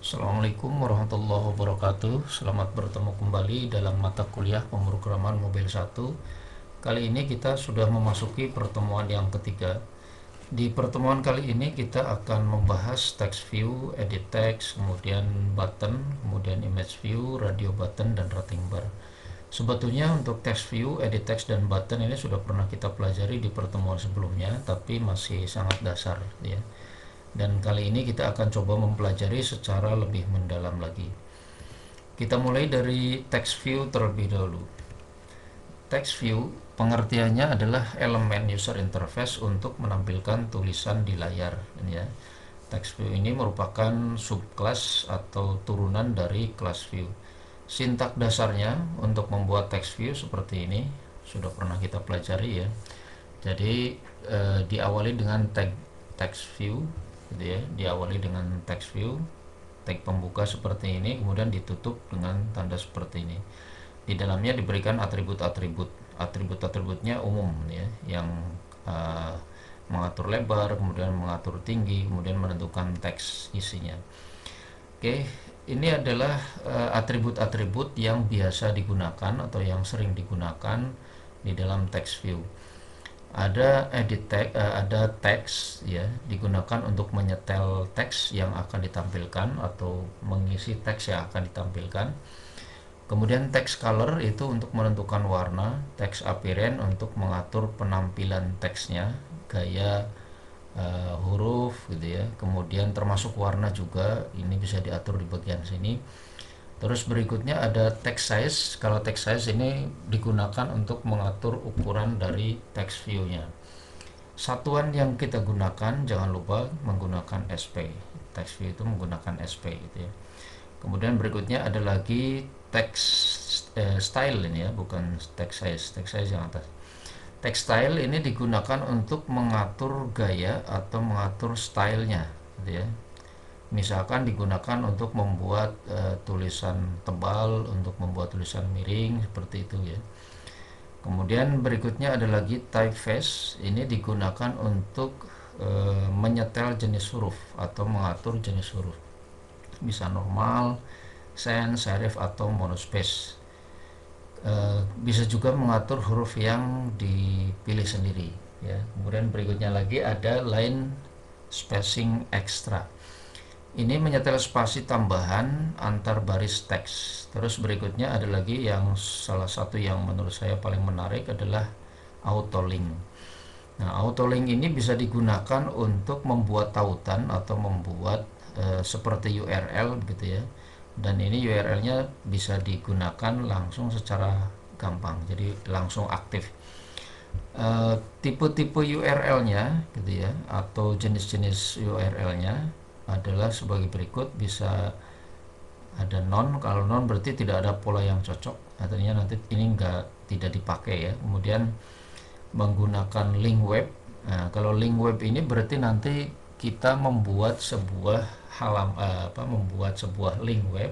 Assalamualaikum warahmatullahi wabarakatuh. Selamat bertemu kembali dalam mata kuliah pemrograman Mobile 1. Kali ini kita sudah memasuki pertemuan yang ketiga. Di pertemuan kali ini kita akan membahas text view, edit text, kemudian button, kemudian image view, radio button, dan rating bar. Sebetulnya untuk text view, edit text, dan button ini sudah pernah kita pelajari di pertemuan sebelumnya, tapi masih sangat dasar ya. Dan kali ini kita akan coba mempelajari secara lebih mendalam lagi. Kita mulai dari text view terlebih dahulu. Text view pengertiannya adalah elemen user interface untuk menampilkan tulisan di layar ya. Text view ini merupakan subclass atau turunan dari class view. Sintak dasarnya untuk membuat text view seperti ini sudah pernah kita pelajari ya. Jadi diawali dengan tag text view gitu ya, diawali dengan text view, tag pembuka seperti ini, kemudian ditutup dengan tanda seperti ini. Di dalamnya diberikan atribut-atribut, atribut-atributnya umum ya, yang mengatur lebar, kemudian mengatur tinggi, kemudian menentukan teks isinya. Oke, ini adalah atribut-atribut yang biasa digunakan atau yang sering digunakan di dalam text view. Ada edit text, ada teks ya, digunakan untuk menyetel teks yang akan ditampilkan atau mengisi teks yang akan ditampilkan. Kemudian text color itu untuk menentukan warna, text appearance untuk mengatur penampilan teksnya, gaya huruf gitu ya. Kemudian termasuk warna juga, ini bisa diatur di bagian sini. Terus berikutnya ada text size. Kalau text size ini digunakan untuk mengatur ukuran dari text view-nya. Satuan yang kita gunakan jangan lupa menggunakan SP. Text view itu menggunakan SP gitu ya. Kemudian berikutnya ada lagi text style ini ya, bukan text size. Text size yang atas. Text style ini digunakan untuk mengatur gaya atau mengatur stylenya gitu ya. Misalkan digunakan untuk membuat tulisan tebal, untuk membuat tulisan miring seperti itu ya. Kemudian berikutnya ada lagi typeface. Ini digunakan untuk menyetel jenis huruf atau mengatur jenis huruf. Bisa normal, sans, serif, atau monospace. Bisa juga mengatur huruf yang dipilih sendiri ya. Kemudian berikutnya lagi ada line spacing extra. Ini menyetel spasi tambahan antar baris teks. Terus berikutnya ada lagi yang salah satu yang menurut saya paling menarik adalah autolink. Nah, autolink ini bisa digunakan untuk membuat tautan atau membuat seperti URL gitu ya. Dan ini URL-nya bisa digunakan langsung secara gampang, jadi langsung aktif. Tipe-tipe URL-nya gitu ya, atau jenis-jenis URL-nya adalah sebagai berikut. Bisa ada non, kalau non berarti tidak ada pola yang cocok, artinya nanti ini tidak dipakai ya. Kemudian menggunakan link web. Nah, kalau link web ini berarti nanti kita membuat membuat sebuah link web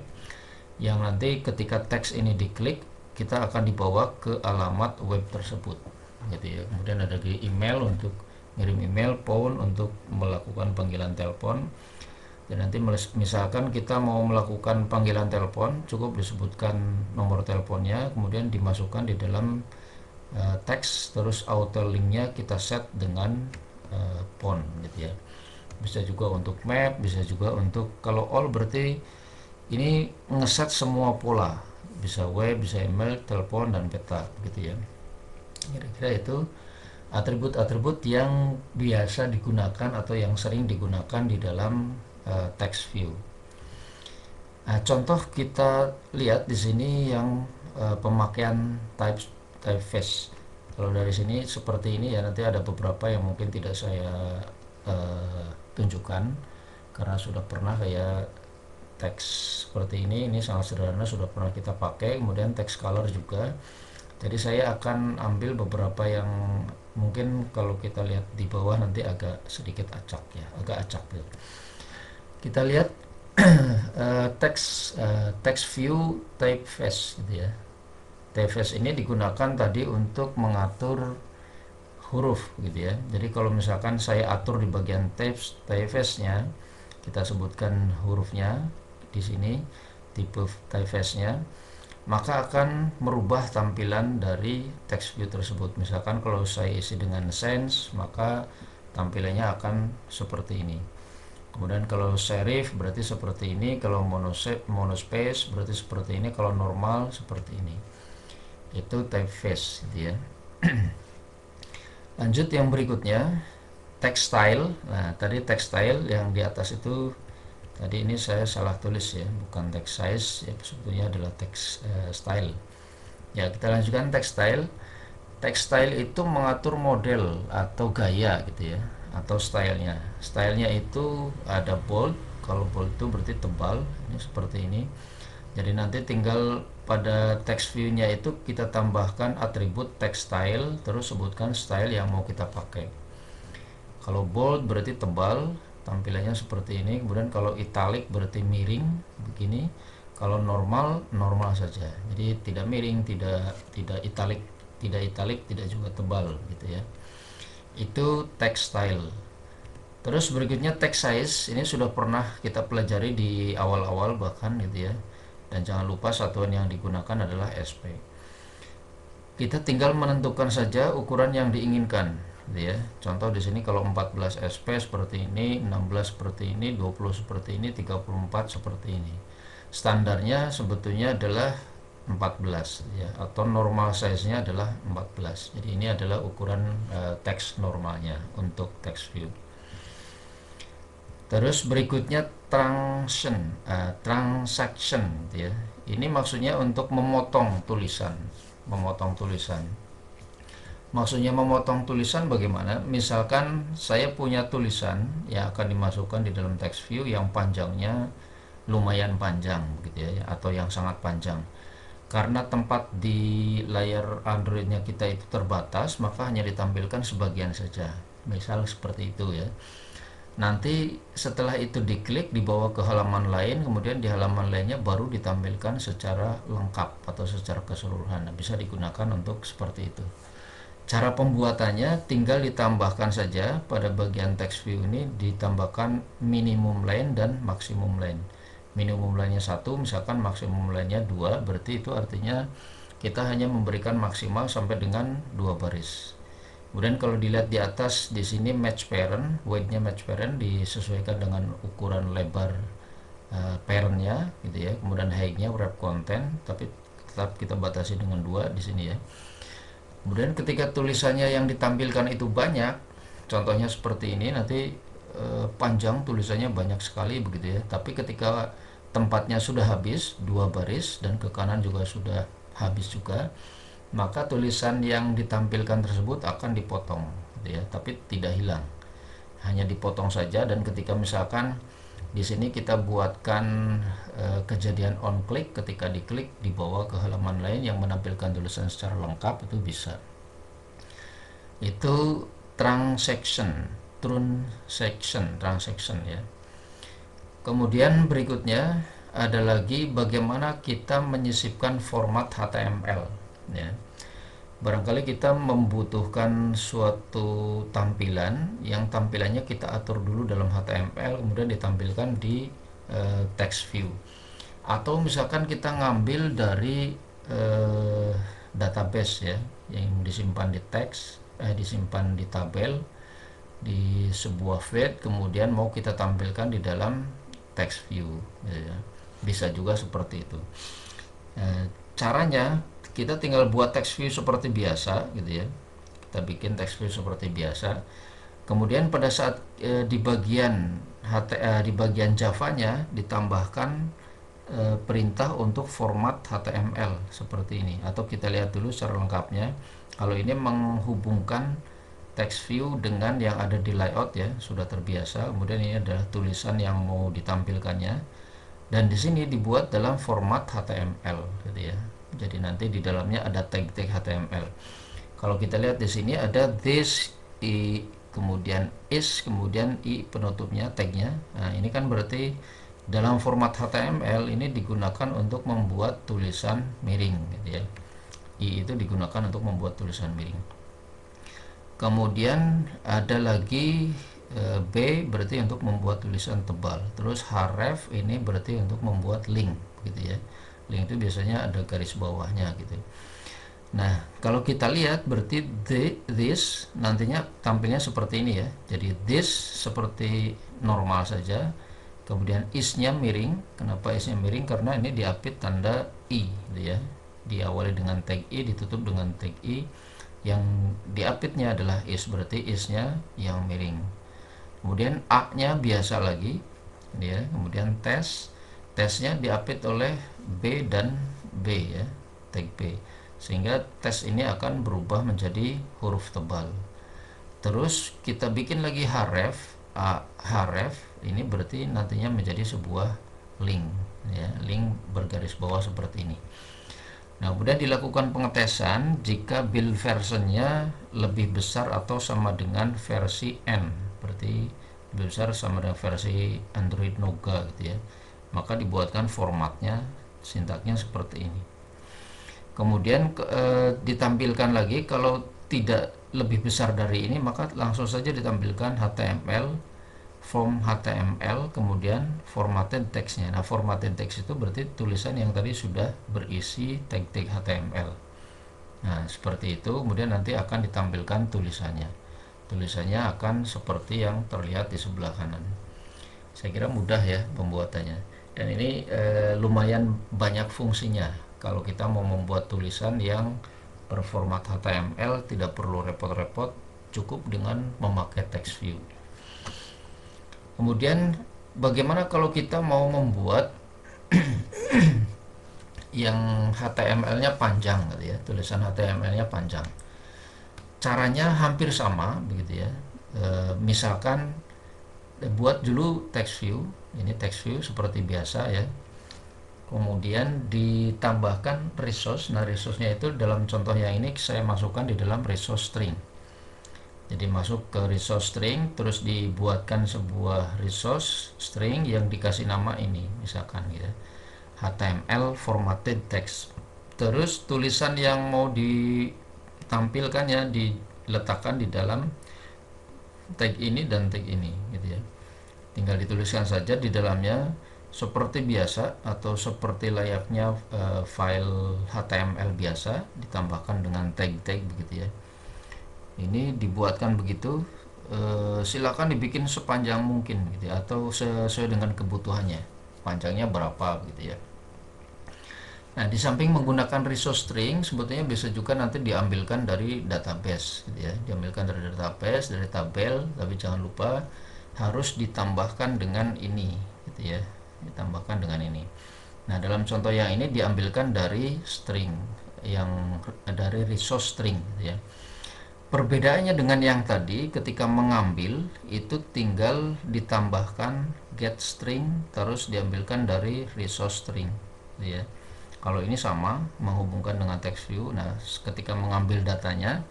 yang nanti ketika teks ini diklik kita akan dibawa ke alamat web tersebut gitu ya. Kemudian ada di email untuk ngirim email, phone untuk melakukan panggilan telepon. Dan nanti misalkan kita mau melakukan panggilan telepon, cukup disebutkan nomor teleponnya, kemudian dimasukkan di dalam teks, terus auto linknya kita set dengan phone gitu ya. Bisa juga untuk map, bisa juga untuk, kalau all berarti ini ngeset semua pola, bisa web, bisa email, telepon, dan peta gitu ya. Kira-kira itu atribut-atribut yang biasa digunakan atau yang sering digunakan di dalam text view. Nah, contoh kita lihat di sini yang pemakaian typeface. Kalau dari sini seperti ini ya, nanti ada beberapa yang mungkin tidak saya tunjukkan karena sudah pernah kayak teks seperti ini sangat sederhana, sudah pernah kita pakai. Kemudian text color juga. Jadi saya akan ambil beberapa yang mungkin kalau kita lihat di bawah nanti agak sedikit acak ya, agak acak gitu. Kita lihat text view typeface gitu ya. Typeface ini digunakan tadi untuk mengatur huruf gitu ya. Jadi kalau misalkan saya atur di bagian typeface-nya, kita sebutkan hurufnya, di sini tipe typeface-nya, maka akan merubah tampilan dari text view tersebut. Misalkan kalau saya isi dengan sans, maka tampilannya akan seperti ini. Kemudian kalau serif berarti seperti ini, kalau monospace berarti seperti ini, kalau normal seperti ini. Itu typeface gitu ya. Lanjut yang berikutnya, text style. Nah, tadi text style yang di atas itu tadi ini saya salah tulis ya, bukan text size ya, sebetulnya adalah text style. Ya, kita lanjutkan text style. Text style itu mengatur model atau gaya gitu ya, atau stylenya. Stylenya itu ada bold. Kalau bold itu berarti tebal, ini seperti ini. Jadi nanti tinggal pada text view-nya itu kita tambahkan atribut text style, terus sebutkan style yang mau kita pakai. Kalau bold berarti tebal, tampilannya seperti ini. Kemudian kalau italic berarti miring begini. Kalau normal, normal saja. Jadi tidak miring, tidak italic, tidak juga tebal gitu ya. Itu text style. Terus berikutnya text size. Ini sudah pernah kita pelajari di awal-awal bahkan gitu ya. Dan jangan lupa satuan yang digunakan adalah SP. Kita tinggal menentukan saja ukuran yang diinginkan gitu ya. Contoh di sini kalau 14 SP seperti ini, 16 seperti ini, 20 seperti ini, 34 seperti ini. Standarnya sebetulnya adalah 14 ya, atau normal size-nya adalah 14. Jadi ini adalah ukuran teks normalnya untuk text view. Terus berikutnya transaction gitu ya. Ini maksudnya untuk memotong tulisan. Maksudnya memotong tulisan bagaimana? Misalkan saya punya tulisan yang akan dimasukkan di dalam text view yang panjangnya lumayan panjang gitu ya, atau yang sangat panjang. Karena tempat di layar Androidnya kita itu terbatas, maka hanya ditampilkan sebagian saja. Misal seperti itu ya. Nanti setelah itu diklik, dibawa ke halaman lain, kemudian di halaman lainnya baru ditampilkan secara lengkap atau secara keseluruhan. Nah, bisa digunakan untuk seperti itu. Cara pembuatannya tinggal ditambahkan saja pada bagian text view ini, ditambahkan minimum line dan maksimum line. Minimum line-nya 1, misalkan maksimum line-nya 2, berarti itu artinya kita hanya memberikan maksimal sampai dengan 2 baris. Kemudian kalau dilihat di atas di sini match parent, weight-nya match parent disesuaikan dengan ukuran lebar parent-nya gitu ya. Kemudian height-nya wrap content, tapi tetap kita batasi dengan 2 di sini ya. Kemudian ketika tulisannya yang ditampilkan itu banyak, contohnya seperti ini, nanti panjang tulisannya banyak sekali begitu ya. Tapi ketika tempatnya sudah habis 2 baris dan ke kanan juga sudah habis juga, maka tulisan yang ditampilkan tersebut akan dipotong gitu ya, tapi tidak hilang, hanya dipotong saja. Dan ketika misalkan di sini kita buatkan kejadian on click, ketika diklik dibawa ke halaman lain yang menampilkan tulisan secara lengkap, itu bisa. Itu transaction ya. Kemudian berikutnya ada lagi bagaimana kita menyisipkan format HTML ya. Barangkali kita membutuhkan suatu tampilan yang tampilannya kita atur dulu dalam HTML, kemudian ditampilkan di text view. Atau misalkan kita ngambil dari database ya, yang disimpan di teks, disimpan di tabel, di sebuah feed, kemudian mau kita tampilkan di dalam text view ya. Bisa juga seperti itu. Caranya kita tinggal buat text view seperti biasa gitu ya. Kita bikin text view seperti biasa. Kemudian pada saat di bagian Java-nya ditambahkan perintah untuk format HTML seperti ini. Atau kita lihat dulu secara lengkapnya. Kalau ini menghubungkan text view dengan yang ada di layout ya, sudah terbiasa. Kemudian ini adalah tulisan yang mau ditampilkannya, dan di sini dibuat dalam format HTML gitu ya. Jadi nanti di dalamnya ada tag-tag HTML. Kalau kita lihat di sini ada this, kemudian is, kemudian i penutupnya, tagnya. Nah, ini kan berarti dalam format HTML ini digunakan untuk membuat tulisan miring gitu ya. I itu digunakan untuk membuat tulisan miring. Kemudian ada lagi B berarti untuk membuat tulisan tebal, terus href ini berarti untuk membuat link gitu ya. Link itu biasanya ada garis bawahnya gitu. Nah, kalau kita lihat berarti this nantinya tampilnya seperti ini ya. Jadi this seperti normal saja. Kemudian is-nya miring. Kenapa is-nya miring? Karena ini diapit tanda i gitu ya. Diawali dengan tag i, ditutup dengan tag i. Yang diapitnya adalah is, berarti is-nya yang miring. Kemudian a-nya biasa lagi ya. Kemudian tesnya diapit oleh b dan b ya, tag b, sehingga tes ini akan berubah menjadi huruf tebal. Terus kita bikin lagi href. Href ini berarti nantinya menjadi sebuah link ya, link bergaris bawah seperti ini. Nah, kemudian dilakukan pengetesan jika build versionnya lebih besar atau sama dengan versi N, berarti lebih besar sama dengan versi Android Nougat gitu ya, maka dibuatkan formatnya, sintaknya seperti ini. Kemudian ditampilkan lagi kalau tidak lebih besar dari ini, maka langsung saja ditampilkan HTML, form HTML, kemudian formatted text-nya. Nah, formatted text itu berarti tulisan yang tadi sudah berisi tag-tag HTML. Nah, seperti itu, kemudian nanti akan ditampilkan tulisannya. Tulisannya akan seperti yang terlihat di sebelah kanan. Saya kira mudah ya pembuatannya. Dan ini lumayan banyak fungsinya. Kalau kita mau membuat tulisan yang berformat HTML, tidak perlu repot-repot, cukup dengan memakai text view. Kemudian bagaimana kalau kita mau membuat yang HTML-nya panjang gitu ya, tulisan HTML-nya panjang. Caranya hampir sama begitu ya. Misalkan buat dulu text view, ini text view seperti biasa ya. Kemudian ditambahkan resource. Nah, resource-nya itu dalam contoh yang ini saya masukkan di dalam resource string. Jadi masuk ke resource string, terus dibuatkan sebuah resource string yang dikasih nama ini, misalkan gitu, HTML formatted text. Terus tulisan yang mau ditampilkan ya diletakkan di dalam tag ini dan tag ini gitu ya. Tinggal dituliskan saja di dalamnya seperti biasa atau seperti layaknya file HTML biasa, ditambahkan dengan tag-tag begitu ya. Ini dibuatkan begitu, silakan dibikin sepanjang mungkin gitu ya, atau sesuai dengan kebutuhannya, panjangnya berapa gitu ya. Nah, di samping menggunakan resource string, sebetulnya bisa juga nanti diambilkan dari database gitu ya, diambilkan dari database, dari tabel, tapi jangan lupa harus ditambahkan dengan ini gitu ya, ditambahkan dengan ini. Nah, dalam contoh yang ini diambilkan dari string, yang dari resource string gitu ya. Perbedaannya dengan yang tadi, ketika mengambil itu tinggal ditambahkan get string terus diambilkan dari resource string ya. Kalau ini sama, menghubungkan dengan text view. Nah, ketika mengambil datanya,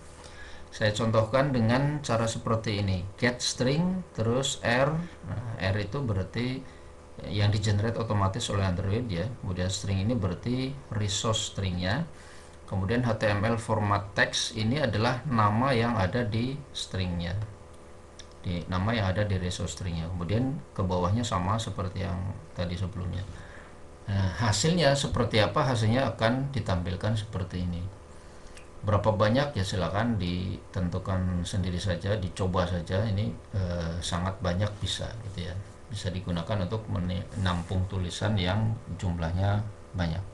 saya contohkan dengan cara seperti ini, get string terus r. Nah, r itu berarti yang di generate otomatis oleh Android ya. Kemudian string ini berarti resource stringnya. Kemudian HTML format text ini adalah nama yang ada di stringnya, nama yang ada di resource stringnya. Kemudian ke bawahnya sama seperti yang tadi sebelumnya. Nah, hasilnya seperti apa? Hasilnya akan ditampilkan seperti ini. Berapa banyak ya silakan ditentukan sendiri saja, dicoba saja. Ini sangat banyak bisa gitu ya. Bisa digunakan untuk menampung tulisan yang jumlahnya banyak.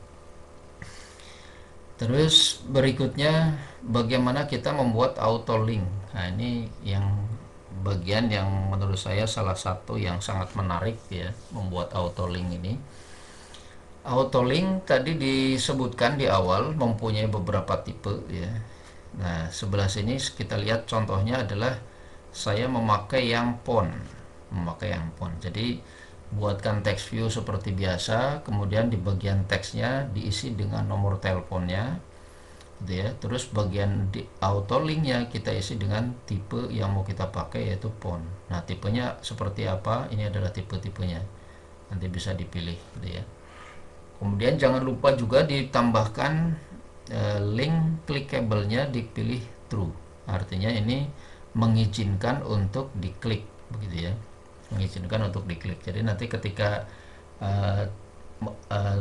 Terus berikutnya bagaimana kita membuat auto link. Nah, ini yang bagian yang menurut saya salah satu yang sangat menarik ya, membuat auto link ini. Auto link tadi disebutkan di awal mempunyai beberapa tipe ya. Nah, sebelah sini kita lihat contohnya adalah saya memakai yang font, Jadi buatkan text view seperti biasa, kemudian di bagian teksnya diisi dengan nomor teleponnya gitu ya. Terus bagian di auto linknya kita isi dengan tipe yang mau kita pakai, yaitu font. Nah, tipenya seperti apa, ini adalah tipe-tipenya, nanti bisa dipilih gitu ya. Kemudian jangan lupa juga ditambahkan link clickable-nya dipilih true, artinya ini mengizinkan untuk diklik begitu ya, mengizinkan untuk diklik. Jadi nanti ketika uh,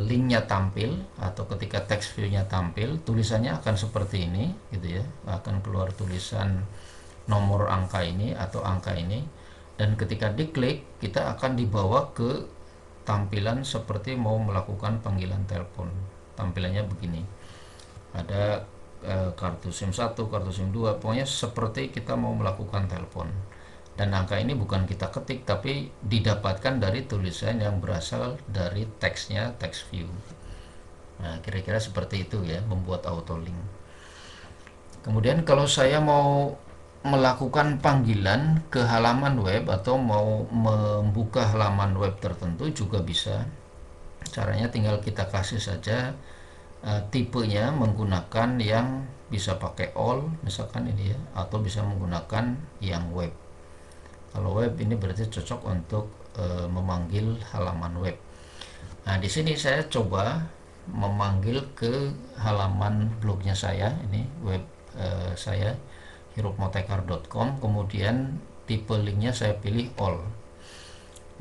linknya tampil atau ketika text view-nya tampil, tulisannya akan seperti ini gitu ya, akan keluar tulisan nomor angka ini atau angka ini, dan ketika diklik kita akan dibawa ke tampilan seperti mau melakukan panggilan telepon. Tampilannya begini, ada kartu SIM 1, kartu SIM 2, pokoknya seperti kita mau melakukan telepon. Dan angka ini bukan kita ketik, tapi didapatkan dari tulisan yang berasal dari teksnya, text view. Nah, kira-kira seperti itu ya, membuat auto link. Kemudian kalau saya mau melakukan panggilan ke halaman web atau mau membuka halaman web tertentu juga bisa. Caranya tinggal kita kasih saja tipenya, menggunakan yang bisa pakai all misalkan ini ya, atau bisa menggunakan yang web. Kalau web ini berarti cocok untuk memanggil halaman web. Nah, di sini saya coba memanggil ke halaman blognya saya, ini web saya hirupmotekar.com, kemudian tipe linknya saya pilih all.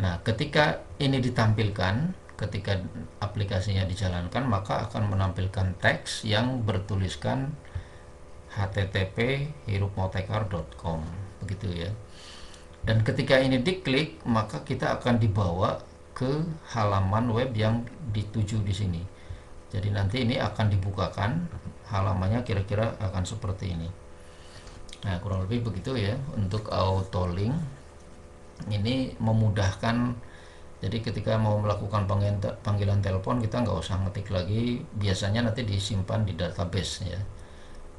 Nah, ketika ini ditampilkan, ketika aplikasinya dijalankan, maka akan menampilkan teks yang bertuliskan http hirupmotekar.com, begitu ya. Dan ketika ini diklik, maka kita akan dibawa ke halaman web yang dituju di sini. Jadi nanti ini akan dibukakan, halamannya kira-kira akan seperti ini. Nah, kurang lebih begitu ya untuk auto link. Ini memudahkan. Jadi ketika mau melakukan panggilan telepon, kita nggak usah ngetik lagi. Biasanya nanti disimpan di database ya.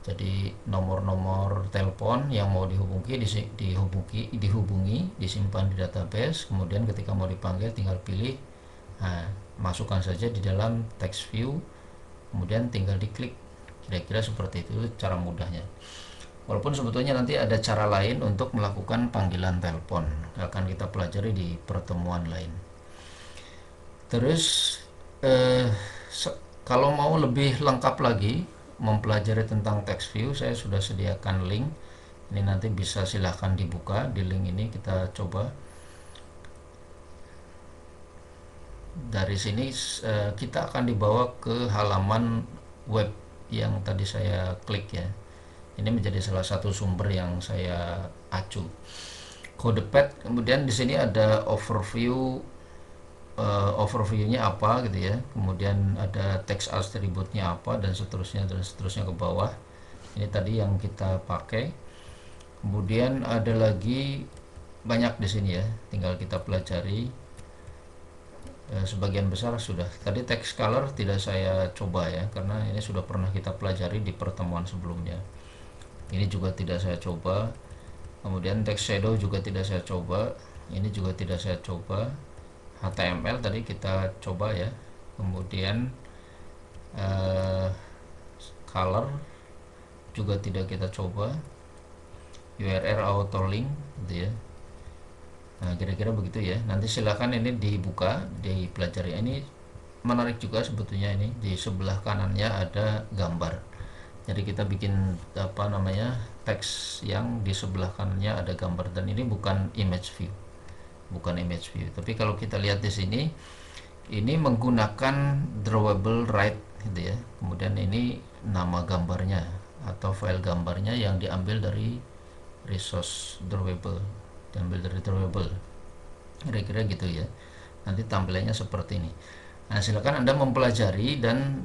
Jadi nomor-nomor telepon yang mau dihubungi disimpan di database. Kemudian ketika mau dipanggil tinggal pilih, nah, masukkan saja di dalam text view, kemudian tinggal diklik. Kira-kira seperti itu cara mudahnya. Walaupun sebetulnya nanti ada cara lain untuk melakukan panggilan telepon, akan kita pelajari di pertemuan lain. Terus kalau mau lebih lengkap lagi mempelajari tentang text view, saya sudah sediakan link. Ini nanti bisa silahkan dibuka di link ini. Kita coba dari sini, kita akan dibawa ke halaman web yang tadi saya klik ya. Ini menjadi salah satu sumber yang saya acu. CodePad, kemudian di sini ada overview, overviewnya apa gitu ya, kemudian ada text attribute-nya apa, dan seterusnya ke bawah. Ini tadi yang kita pakai. Kemudian ada lagi banyak di sini ya, tinggal kita pelajari. Sebagian besar sudah. Tadi text color tidak saya coba ya, karena ini sudah pernah kita pelajari di pertemuan sebelumnya. Ini juga tidak saya coba. Kemudian text shadow juga tidak saya coba. Ini juga tidak saya coba. HTML tadi kita coba ya. Kemudian color juga tidak kita coba. URL auto link gitu ya. Nah, kira-kira begitu ya. Nanti silakan ini dibuka, dipelajari. Ini menarik juga sebetulnya. Ini di sebelah kanannya ada gambar. Jadi kita bikin teks yang di sebelah kanannya ada gambar, dan ini bukan image view. Tapi kalau kita lihat di sini, ini menggunakan drawable right gitu ya. Kemudian ini nama gambarnya atau file gambarnya yang diambil dari resource drawable, kira-kira gitu ya. Nanti tampilannya seperti ini. Nah, silakan Anda mempelajari, dan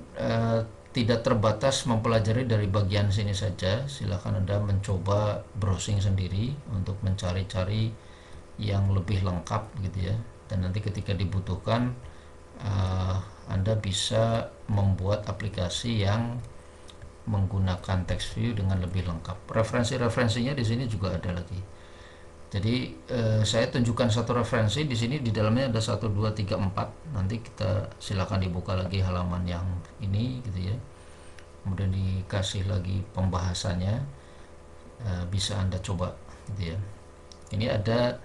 tidak terbatas mempelajari dari bagian sini saja. Silakan Anda mencoba browsing sendiri untuk mencari-cari yang lebih lengkap gitu ya. Dan nanti ketika dibutuhkan, Anda bisa membuat aplikasi yang menggunakan text view dengan lebih lengkap. Referensi-referensinya di sini juga ada lagi. Jadi saya tunjukkan satu referensi di sini, di dalamnya ada 1 2 3 4. Nanti kita silakan dibuka lagi halaman yang ini gitu ya. Kemudian dikasih lagi pembahasannya, bisa Anda coba gitu ya. Ini ada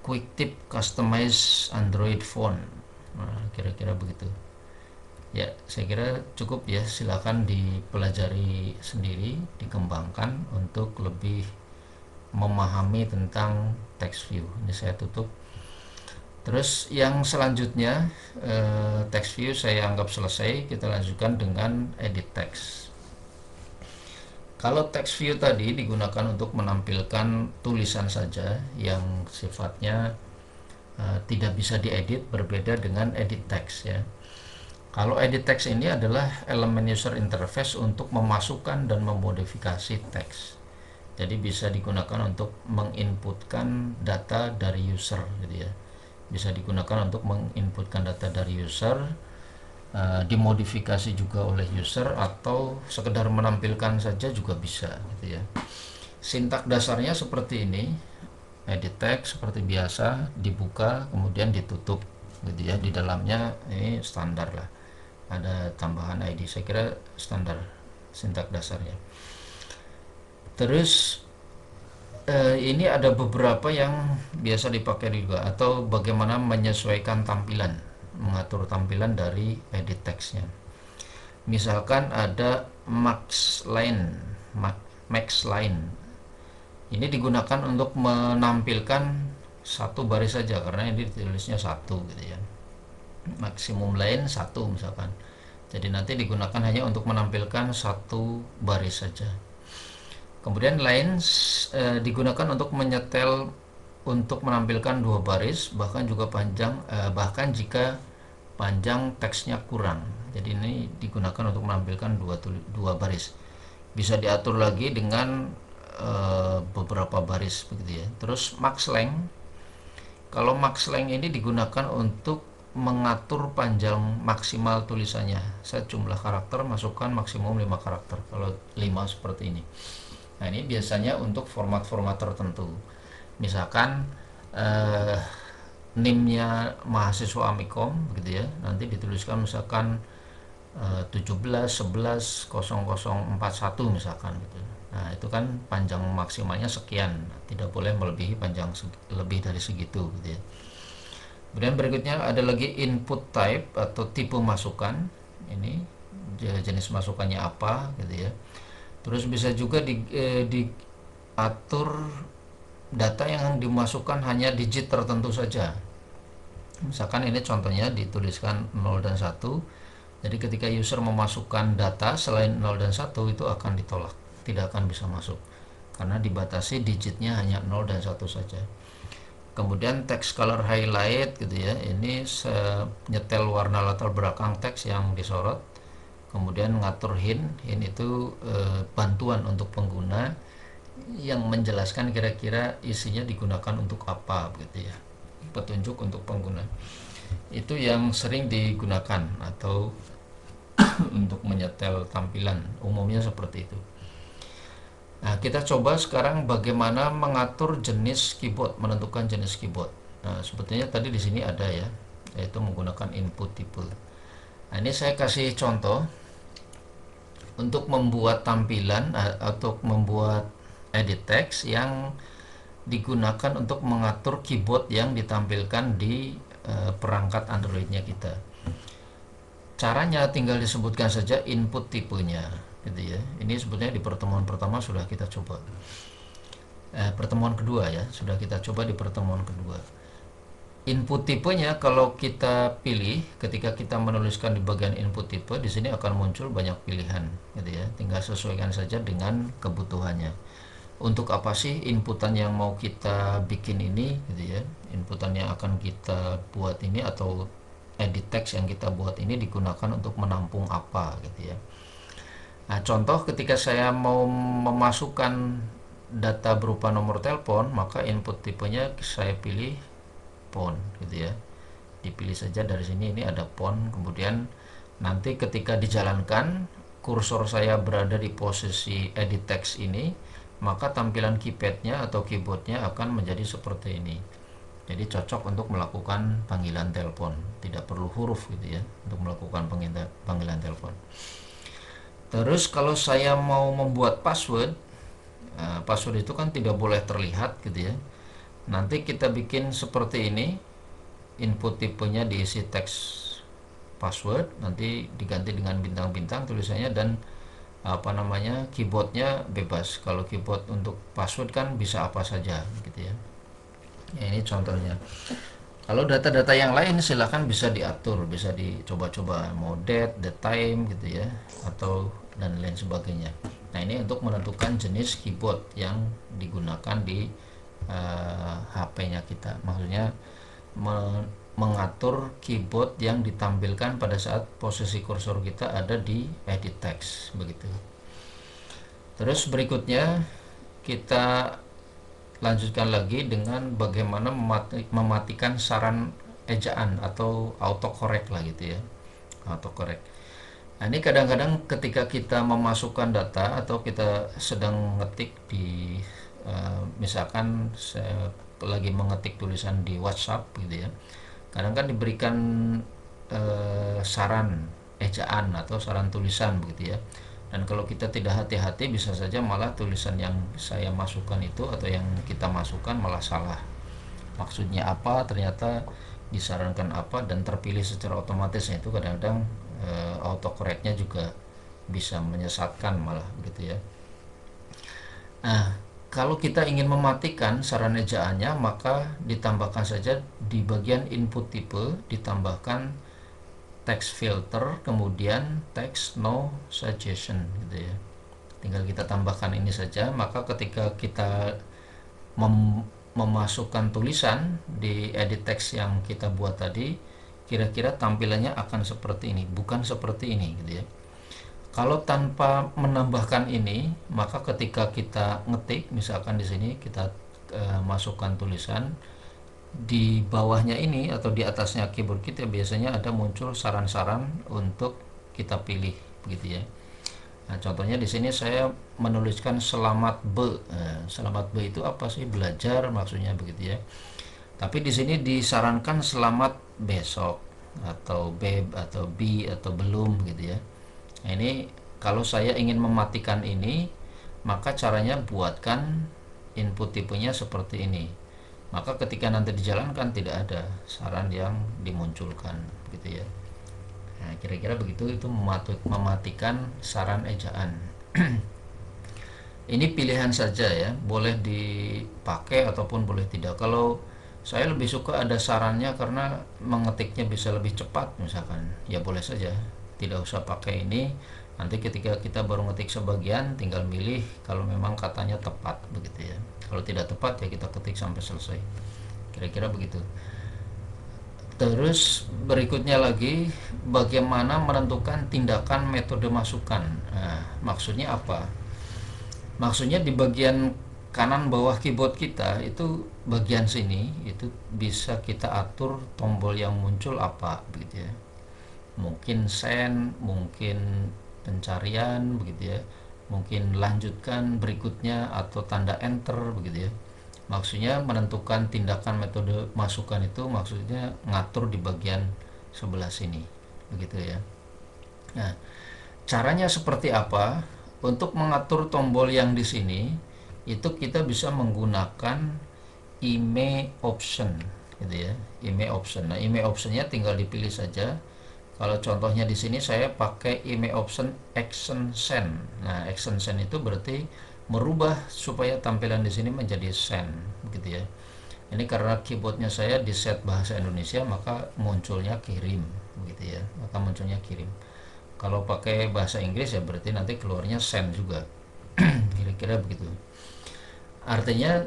quick tip customize Android phone. Nah, kira-kira begitu. Ya, saya kira cukup ya. Silakan dipelajari sendiri, dikembangkan untuk lebih memahami tentang text view. Ini saya tutup. Terus yang selanjutnya, text view saya anggap selesai. Kita lanjutkan dengan edit text. Kalau text view tadi digunakan untuk menampilkan tulisan saja yang sifatnya tidak bisa diedit, berbeda dengan edit text ya. Kalau edit text ini adalah elemen user interface untuk memasukkan dan memodifikasi teks. Jadi bisa digunakan untuk menginputkan data dari user gitu ya. Bisa digunakan untuk menginputkan data dari user, dimodifikasi juga oleh user, atau sekedar menampilkan saja juga bisa gitu ya. Sintak dasarnya seperti ini. Edit text seperti biasa, dibuka kemudian ditutup gitu ya. Di dalamnya ini standar lah, ada tambahan ID. Saya kira standar sintak dasarnya. Terus ini ada beberapa yang biasa dipakai juga, atau bagaimana menyesuaikan tampilan, mengatur tampilan dari edit textnya. Misalkan ada max line. Ini digunakan untuk menampilkan satu baris saja, karena ini ditulisnya satu gitu ya. Maksimum line 1 misalkan. Jadi nanti digunakan hanya untuk menampilkan satu baris saja. Kemudian line digunakan untuk menyetel, untuk menampilkan 2 baris, bahkan juga panjang, bahkan jika panjang teksnya kurang. Jadi ini digunakan untuk menampilkan dua baris. Bisa diatur lagi dengan beberapa baris begitu ya. Terus max length. Kalau max length ini digunakan untuk mengatur panjang maksimal tulisannya. Saya jumlah karakter masukkan maksimum 5 karakter. Kalau 5 seperti ini. Nah, ini biasanya untuk format-format tertentu. Misalkan NIM-nya mahasiswa Amikom gitu ya. Nanti dituliskan misalkan 17110041 misalkan gitu. Nah, itu kan panjang maksimalnya sekian, tidak boleh melebihi panjang lebih dari segitu gitu ya. Kemudian berikutnya ada lagi input type atau tipe masukan. Ini jenis masukannya apa gitu ya. Terus bisa juga diatur data yang dimasukkan hanya digit tertentu saja. Misalkan ini contohnya dituliskan 0 dan 1. Jadi ketika user memasukkan data selain 0 dan 1 itu akan ditolak, tidak akan bisa masuk karena dibatasi digitnya hanya 0 dan 1 saja. Kemudian text color highlight gitu ya, ini nyetel warna latar belakang teks yang disorot. Kemudian ngatur hint itu bantuan untuk pengguna yang menjelaskan kira-kira isinya digunakan untuk apa gitu ya, petunjuk untuk pengguna. Itu yang sering digunakan atau untuk menyetel tampilan, umumnya seperti itu. Nah, kita coba sekarang bagaimana mengatur jenis keyboard, menentukan jenis keyboard. Nah, sebetulnya tadi di sini ada ya, yaitu menggunakan input tipe. Nah, ini saya kasih contoh untuk membuat tampilan atau membuat edit text yang digunakan untuk mengatur keyboard yang ditampilkan di perangkat Androidnya kita. Caranya tinggal disebutkan saja input tipenya gitu ya. Ini sebetulnya di pertemuan pertama sudah kita coba. Pertemuan kedua ya, sudah kita coba di pertemuan kedua. Input tipenya kalau kita pilih ketika kita menuliskan di bagian input tipe, di sini akan muncul banyak pilihan gitu ya. Tinggal sesuaikan saja dengan kebutuhannya. Untuk apa sih inputan yang mau kita bikin ini gitu ya. Inputan yang akan kita buat ini atau edit text yang kita buat ini digunakan untuk menampung apa gitu ya. Nah, contoh ketika saya mau memasukkan data berupa nomor telepon, maka input tipenya saya pilih phone gitu ya. Dipilih saja dari sini, ini ada phone. Kemudian nanti ketika dijalankan, kursor saya berada di posisi edit text ini, maka tampilan keypadnya atau keyboardnya akan menjadi seperti ini. Jadi cocok untuk melakukan panggilan telepon, tidak perlu huruf gitu ya untuk melakukan panggilan telepon. Terus kalau saya mau membuat password, password itu kan tidak boleh terlihat gitu ya. Nanti kita bikin seperti ini, input tipenya diisi teks password, nanti diganti dengan bintang-bintang tulisannya, dan apa namanya, keyboardnya bebas. Kalau keyboard untuk password kan bisa apa saja gitu ya. Ya, ini contohnya. Kalau data-data yang lain silahkan bisa diatur, bisa dicoba-coba mau date, the time gitu ya, atau dan lain sebagainya. Nah, ini untuk menentukan jenis keyboard yang digunakan di HP-nya kita. Maksudnya mengatur keyboard yang ditampilkan pada saat posisi kursor kita ada di edit text begitu. Terus berikutnya kita lanjutkan lagi dengan bagaimana mematikan saran ejaan atau autocorrect lah gitu ya, autocorrect. Nah, ini kadang-kadang ketika kita memasukkan data atau kita sedang ngetik di misalkan saya lagi mengetik tulisan di WhatsApp gitu ya, kadang kan diberikan saran ejaan atau saran tulisan begitu ya. Dan kalau kita tidak hati-hati bisa saja malah tulisan yang saya masukkan itu atau yang kita masukkan malah salah. Maksudnya apa, ternyata disarankan apa, dan terpilih secara otomatis. Itu kadang-kadang autocorrectnya juga bisa menyesatkan malah begitu ya. Nah, kalau kita ingin mematikan saran ejaannya, maka ditambahkan saja di bagian input type, ditambahkan text filter, kemudian text no suggestion gitu ya. Tinggal kita tambahkan ini saja, maka ketika kita memasukkan tulisan di edit text yang kita buat tadi, kira-kira tampilannya akan seperti ini, bukan seperti ini gitu ya. Kalau tanpa menambahkan ini, maka ketika kita ngetik, misalkan di sini kita masukkan tulisan, di bawahnya ini atau di atasnya keyboard kita biasanya ada muncul saran-saran untuk kita pilih begitu ya. Nah, contohnya di sini saya menuliskan selamat B. Selamat B itu apa sih? Belajar maksudnya begitu ya. Tapi di sini disarankan selamat besok atau B atau B atau belum gitu ya. Nah, ini kalau saya ingin mematikan ini, maka caranya buatkan input tipenya seperti ini. Maka ketika nanti dijalankan tidak ada saran yang dimunculkan gitu ya. Nah, kira-kira begitu, itu mematikan saran ejaan. Ini pilihan saja ya, boleh dipakai ataupun boleh tidak. Kalau saya lebih suka ada sarannya karena mengetiknya bisa lebih cepat misalkan, ya boleh saja, tidak usah pakai ini. Nanti ketika kita baru ngetik sebagian tinggal milih kalau memang katanya tepat begitu ya. Kalau tidak tepat ya kita ketik sampai selesai, kira-kira begitu. Terus berikutnya lagi, bagaimana menentukan tindakan metode masukan. Nah, maksudnya apa? Maksudnya di bagian kanan bawah keyboard kita itu, bagian sini itu bisa kita atur tombol yang muncul apa begitu ya. Mungkin send, mungkin pencarian begitu ya, mungkin lanjutkan berikutnya, atau tanda enter begitu ya. Maksudnya menentukan tindakan metode masukan itu maksudnya ngatur di bagian sebelah sini begitu ya. Nah, caranya seperti apa? Untuk mengatur tombol yang di sini itu kita bisa menggunakan IMEI option gitu ya. IMEI option. Nah, IMEI optionnya tinggal dipilih saja. Kalau contohnya di sini saya pakai IMEI option action send. Nah, action send itu berarti merubah supaya tampilan di sini menjadi send begitu ya. Ini karena keyboardnya saya di set bahasa Indonesia, maka munculnya kirim begitu ya. Maka munculnya kirim. Kalau pakai bahasa Inggris ya berarti nanti keluarnya send juga. Kira-kira begitu. Artinya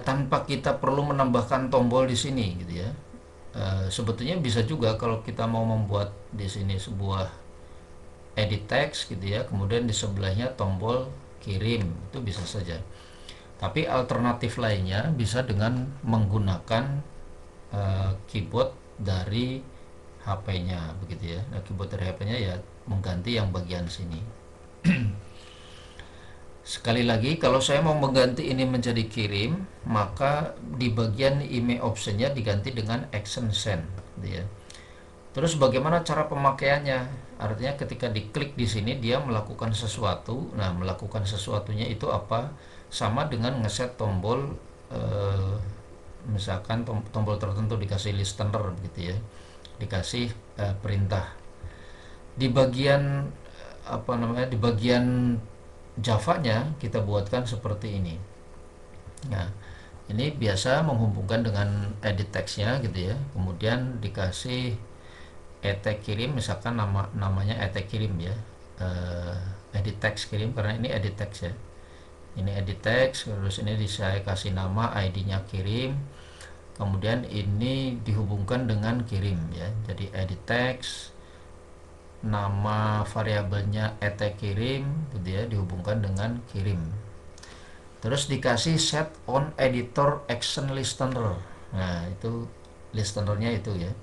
tanpa kita perlu menambahkan tombol di sini gitu ya. Sebetulnya bisa juga kalau kita mau membuat di sini sebuah edit text gitu ya, kemudian di sebelahnya tombol kirim, itu bisa saja. Tapi alternatif lainnya bisa dengan menggunakan keyboard dari HP-nya begitu ya. Nah, keyboard dari HP-nya ya mengganti yang bagian sini. Sekali lagi, kalau saya mau mengganti ini menjadi kirim, maka di bagian IMEI optionnya diganti dengan action send gitu ya. Terus bagaimana cara pemakaiannya? Artinya ketika diklik di sini dia melakukan sesuatu. Nah, melakukan sesuatunya itu apa? Sama dengan ngeset tombol, misalkan tombol tertentu dikasih listener gitu ya, dikasih perintah. Di bagian apa namanya, di bagian Java-nya kita buatkan seperti ini. Nah, ini biasa menghubungkan dengan edit text-nya gitu ya. Kemudian dikasih etek kirim, misalkan namanya etek kirim ya. Edit text kirim, karena ini edit text ya. Ini edit text, terus ini saya kasih nama ID-nya kirim. Kemudian ini dihubungkan dengan kirim ya. Jadi edit text, nama variabelnya kirim gitu ya, dihubungkan dengan kirim. Terus dikasih set on editor action listener. Nah, itu listenernya itu ya.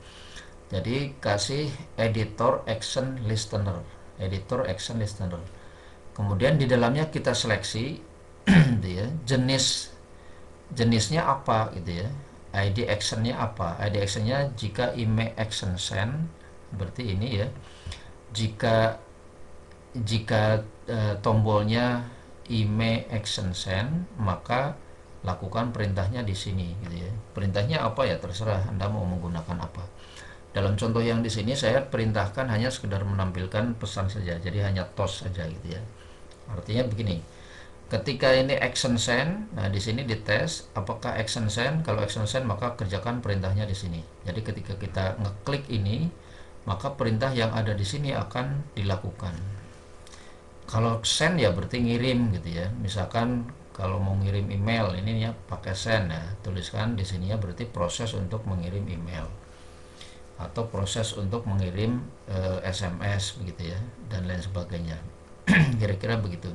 Jadi kasih editor action listener, editor action listener. Kemudian di dalamnya kita seleksi gitu ya, jenisnya apa gitu ya. ID actionnya apa? ID actionnya jika email action send, berarti ini ya. Jika tombolnya email action send, maka lakukan perintahnya di sini gitu ya. Perintahnya apa ya, terserah Anda mau menggunakan apa. Dalam contoh yang di sini saya perintahkan hanya sekedar menampilkan pesan saja, jadi hanya toast saja gitu ya. Artinya begini, ketika ini action send, nah di sini dites apakah action send. Kalau action send maka kerjakan perintahnya di sini. Jadi ketika kita ngeklik ini, maka perintah yang ada di sini akan dilakukan. Kalau send ya berarti ngirim gitu ya. Misalkan kalau mau ngirim email ini ya pakai send ya, tuliskan di sini ya berarti proses untuk mengirim email atau proses untuk mengirim SMS begitu ya, dan lain sebagainya. Kira-kira begitu.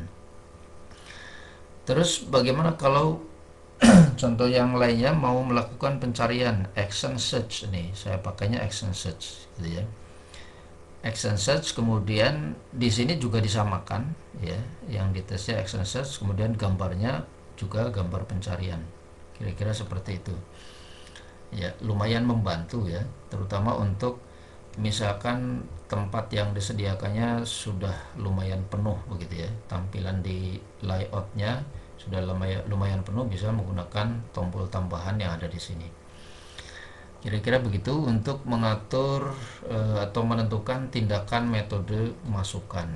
Terus bagaimana kalau contoh yang lainnya mau melakukan pencarian, action search nih, saya pakainya action search gitu ya. Action search, kemudian di sini juga disamakan ya, yang ditesnya action search, kemudian gambarnya juga gambar pencarian. Kira-kira seperti itu. Ya, lumayan membantu ya, terutama untuk misalkan tempat yang disediakannya sudah lumayan penuh begitu ya, tampilan di layoutnya sudah lumayan penuh, bisa menggunakan tombol tambahan yang ada di sini. Kira-kira begitu untuk mengatur atau menentukan tindakan metode masukan.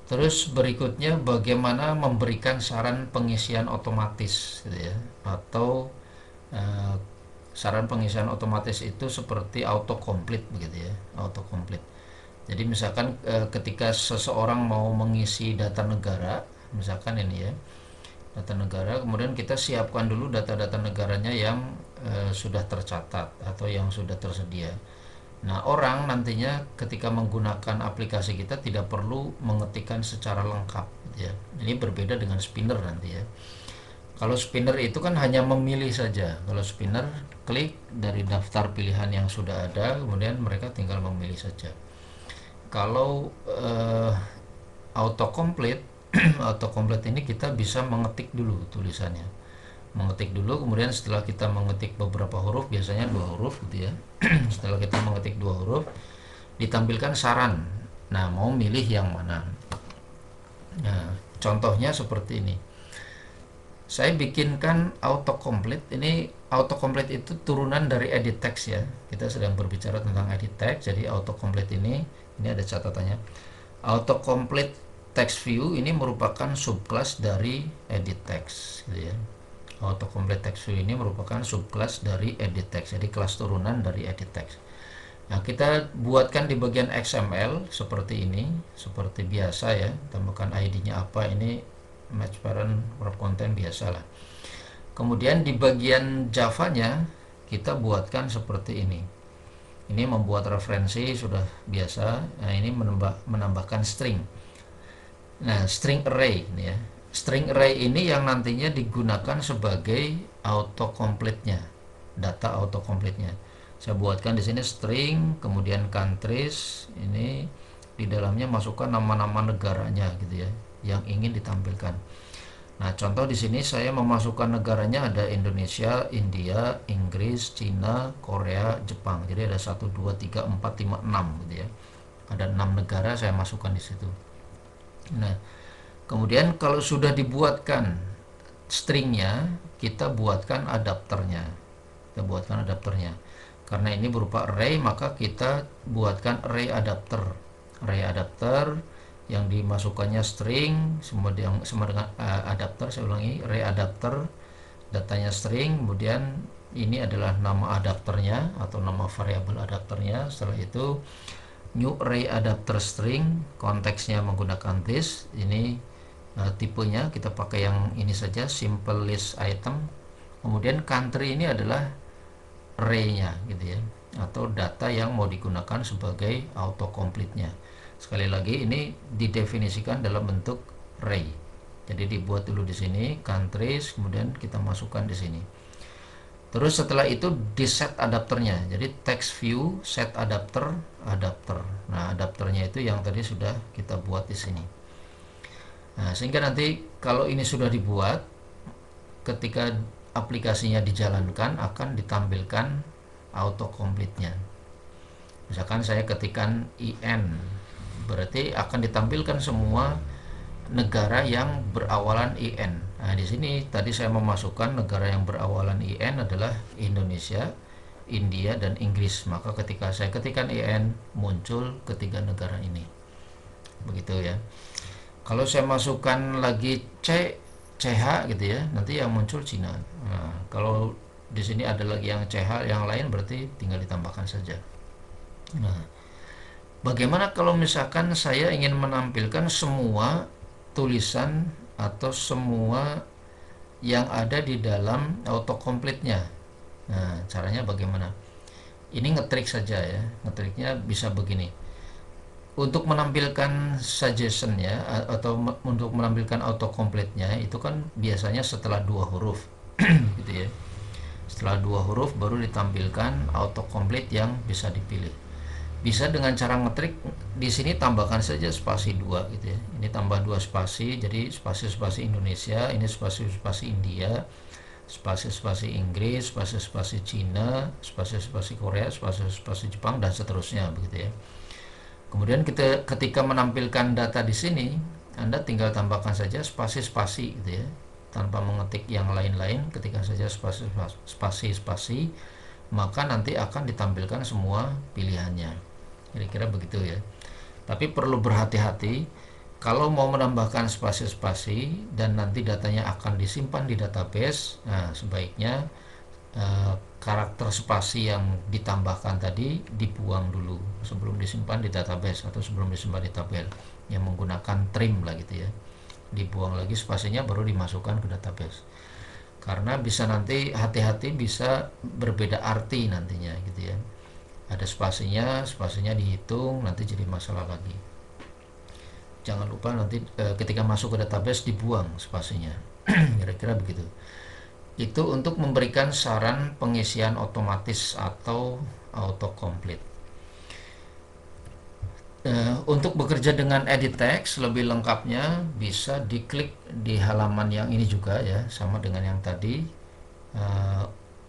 Terus berikutnya bagaimana memberikan saran pengisian otomatis gitu ya, atau saran pengisian otomatis itu seperti autocomplete begitu ya, autocomplete. Jadi misalkan ketika seseorang mau mengisi data negara, misalkan ini ya, data negara, kemudian kita siapkan dulu data-data negaranya yang sudah tercatat atau yang sudah tersedia. Nah, orang nantinya ketika menggunakan aplikasi kita tidak perlu mengetikkan secara lengkap gitu ya. Ini berbeda dengan spinner nanti ya. Kalau spinner itu kan hanya memilih saja. Kalau spinner klik dari daftar pilihan yang sudah ada, kemudian mereka tinggal memilih saja. Kalau autocomplete autocomplete ini kita bisa mengetik dulu tulisannya. Mengetik dulu, kemudian setelah kita mengetik beberapa huruf, biasanya 2 huruf gitu ya. Setelah kita mengetik 2 huruf, ditampilkan saran. Nah, mau milih yang mana? Nah, contohnya seperti ini. Saya bikinkan autocomplete. Ini autocomplete itu turunan dari edit text ya. Kita sedang berbicara tentang edit text. Jadi autocomplete ini ada catatannya. Autocomplete text view ini merupakan subclass dari edit text gitu ya. Autocomplete text view ini merupakan subclass dari edit text. Jadi kelas turunan dari edit text. Nah, kita buatkan di bagian XML seperti ini, seperti biasa ya. Tambahkan ID-nya apa, ini match parent wrap content biasalah. Kemudian di bagian Java-nya kita buatkan seperti ini. Ini membuat referensi sudah biasa. Nah, ini menambahkan string. Nah, string array ini ya. String array ini yang nantinya digunakan sebagai autocomplete-nya, data autocomplete-nya. Saya buatkan di sini string, kemudian countries, ini di dalamnya masukkan nama-nama negaranya gitu ya, yang ingin ditampilkan. Nah, contoh di sini saya memasukkan negaranya ada Indonesia, India, Inggris, Cina, Korea, Jepang. Jadi ada 1 2 3 4 5 6 gitu ya. Ada 6 negara saya masukkan di situ. Nah, kemudian kalau sudah dibuatkan stringnya, kita buatkan adapternya. Karena ini berupa array, maka kita buatkan array adapter array adapter yang dimasukkannya string sama dengan adapter. Saya ulangi, array adapter datanya string, kemudian ini adalah nama adapternya atau nama variabel adapternya. Setelah itu new array adapter string, konteksnya menggunakan this. Ini tipenya kita pakai yang ini saja, simple list item. Kemudian country ini adalah array-nya gitu ya, atau data yang mau digunakan sebagai autocomplete-nya. Sekali lagi ini didefinisikan dalam bentuk array. Jadi dibuat dulu di sini countries, kemudian kita masukkan di sini. Terus setelah itu di set adapternya. Jadi text view set adapter. Nah, adapternya itu yang tadi sudah kita buat di sini. Nah, sehingga nanti kalau ini sudah dibuat, ketika aplikasinya dijalankan akan ditampilkan autocomplete-nya. Misalkan saya ketikkan IN, berarti akan ditampilkan semua negara yang berawalan IN. Nah, di sini tadi saya memasukkan negara yang berawalan IN adalah Indonesia, India, dan Inggris. Maka ketika saya ketikkan IN, muncul ketiga negara ini. Begitu ya. Kalau saya masukkan lagi CH gitu ya, nanti yang muncul Cina. Nah, kalau di sini ada lagi yang CH yang lain, berarti tinggal ditambahkan saja. Nah, bagaimana kalau misalkan saya ingin menampilkan semua tulisan atau semua yang ada di dalam autocomplete-nya? Nah, caranya bagaimana? Ini ngetrik saja ya. Ngetriknya bisa begini. Untuk menampilkan suggestion-nya atau untuk menampilkan autocomplete-nya itu kan biasanya setelah 2 huruf gitu ya. Setelah 2 huruf baru ditampilkan autocomplete yang bisa dipilih. Bisa dengan cara ngetrik, di sini tambahkan saja spasi 2 gitu ya. Ini tambah 2 spasi, jadi spasi-spasi Indonesia, ini spasi-spasi India, spasi-spasi Inggris, spasi-spasi Cina, spasi-spasi Korea, spasi-spasi Jepang, dan seterusnya begitu ya. Kemudian ketika menampilkan data di sini, Anda tinggal tambahkan saja spasi-spasi gitu ya, tanpa mengetik yang lain-lain. Ketika saja spasi-spasi, maka nanti akan ditampilkan semua pilihannya. Kira-kira begitu ya. Tapi perlu berhati-hati kalau mau menambahkan spasi-spasi dan nanti datanya akan disimpan di database. Nah, sebaiknya karakter spasi yang ditambahkan tadi dibuang dulu sebelum disimpan di database atau sebelum disimpan di tabel, yang menggunakan trim lah gitu ya. Dibuang lagi spasinya baru dimasukkan ke database, karena bisa nanti hati-hati bisa berbeda arti nantinya gitu ya. Ada spasinya dihitung, nanti jadi masalah lagi. Jangan lupa nanti ketika masuk ke database dibuang spasinya. Kira-kira begitu. Itu untuk memberikan saran pengisian otomatis atau autocomplete. Untuk bekerja dengan edit text lebih lengkapnya bisa diklik di halaman yang ini juga ya, sama dengan yang tadi,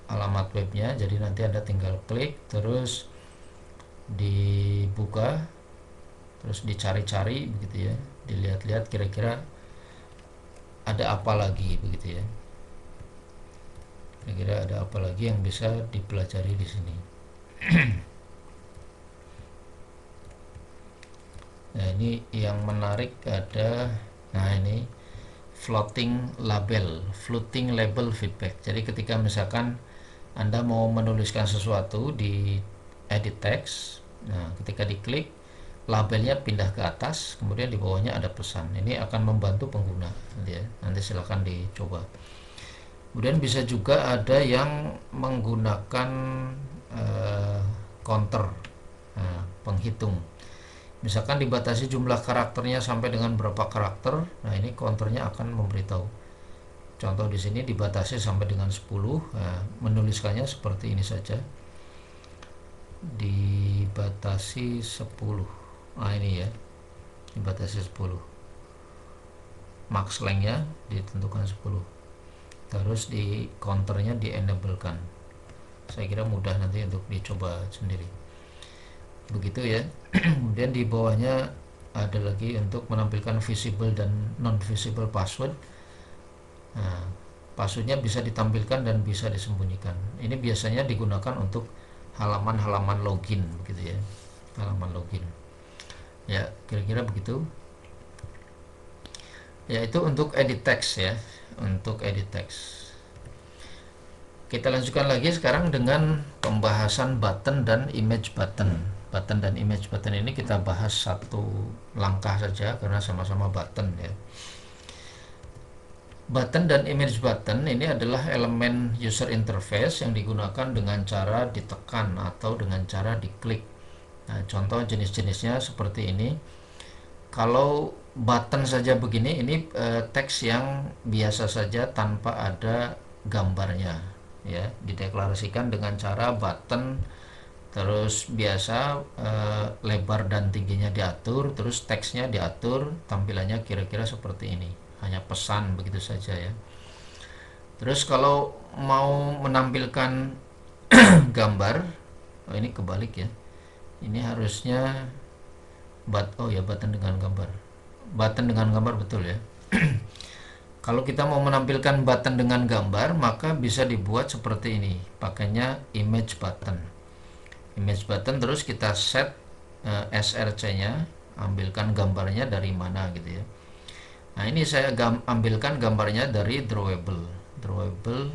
alamat webnya. Jadi nanti Anda tinggal klik, terus dibuka, terus dicari-cari begitu ya, dilihat-lihat kira-kira ada apa lagi begitu ya. Kira-kira ada apa lagi yang bisa dipelajari di sini. Nah, ini yang menarik ada, nah ini floating label feedback. Jadi ketika misalkan Anda mau menuliskan sesuatu di edit text, nah ketika diklik labelnya pindah ke atas, kemudian di bawahnya ada pesan. Ini akan membantu pengguna ya. Nanti silakan dicoba. Kemudian bisa juga ada yang menggunakan counter, penghitung. Misalkan dibatasi jumlah karakternya sampai dengan berapa karakter, nah ini counternya akan memberitahu. Contoh di sini dibatasi sampai dengan 10, nah, menuliskannya seperti ini saja. Dibatasi 10. Nah ini ya, dibatasi 10. Max length-nya ditentukan 10. Terus di counternya di enablekan. Saya kira mudah nanti untuk dicoba sendiri. Begitu ya. Kemudian di bawahnya ada lagi untuk menampilkan visible dan non visible password. Nah, passwordnya bisa ditampilkan dan bisa disembunyikan. Ini biasanya digunakan untuk halaman-halaman login gitu ya, halaman login. Ya, kira-kira begitu. Ya, itu untuk edit text ya, untuk edit text. Kita lanjutkan lagi sekarang dengan pembahasan button dan image button. Button dan image button ini kita bahas satu langkah saja karena sama-sama button ya. Button dan image button ini adalah elemen user interface yang digunakan dengan cara ditekan atau dengan cara diklik. Nah, contoh jenis-jenisnya seperti ini. Kalau button saja begini, ini teks yang biasa saja tanpa ada gambarnya, ya, dideklarasikan dengan cara button, terus biasa lebar dan tingginya diatur, terus teksnya diatur, tampilannya kira-kira seperti ini, hanya pesan begitu saja ya. Terus kalau mau menampilkan gambar, oh ini kebalik ya, ini harusnya oh ya, button dengan gambar. Button dengan gambar betul ya. Kalau kita mau menampilkan button dengan gambar, maka bisa dibuat seperti ini. Pakainya image button. Image button terus kita set src-nya, ambilkan gambarnya dari mana gitu ya. Nah, ini saya ambilkan gambarnya dari drawable. Drawable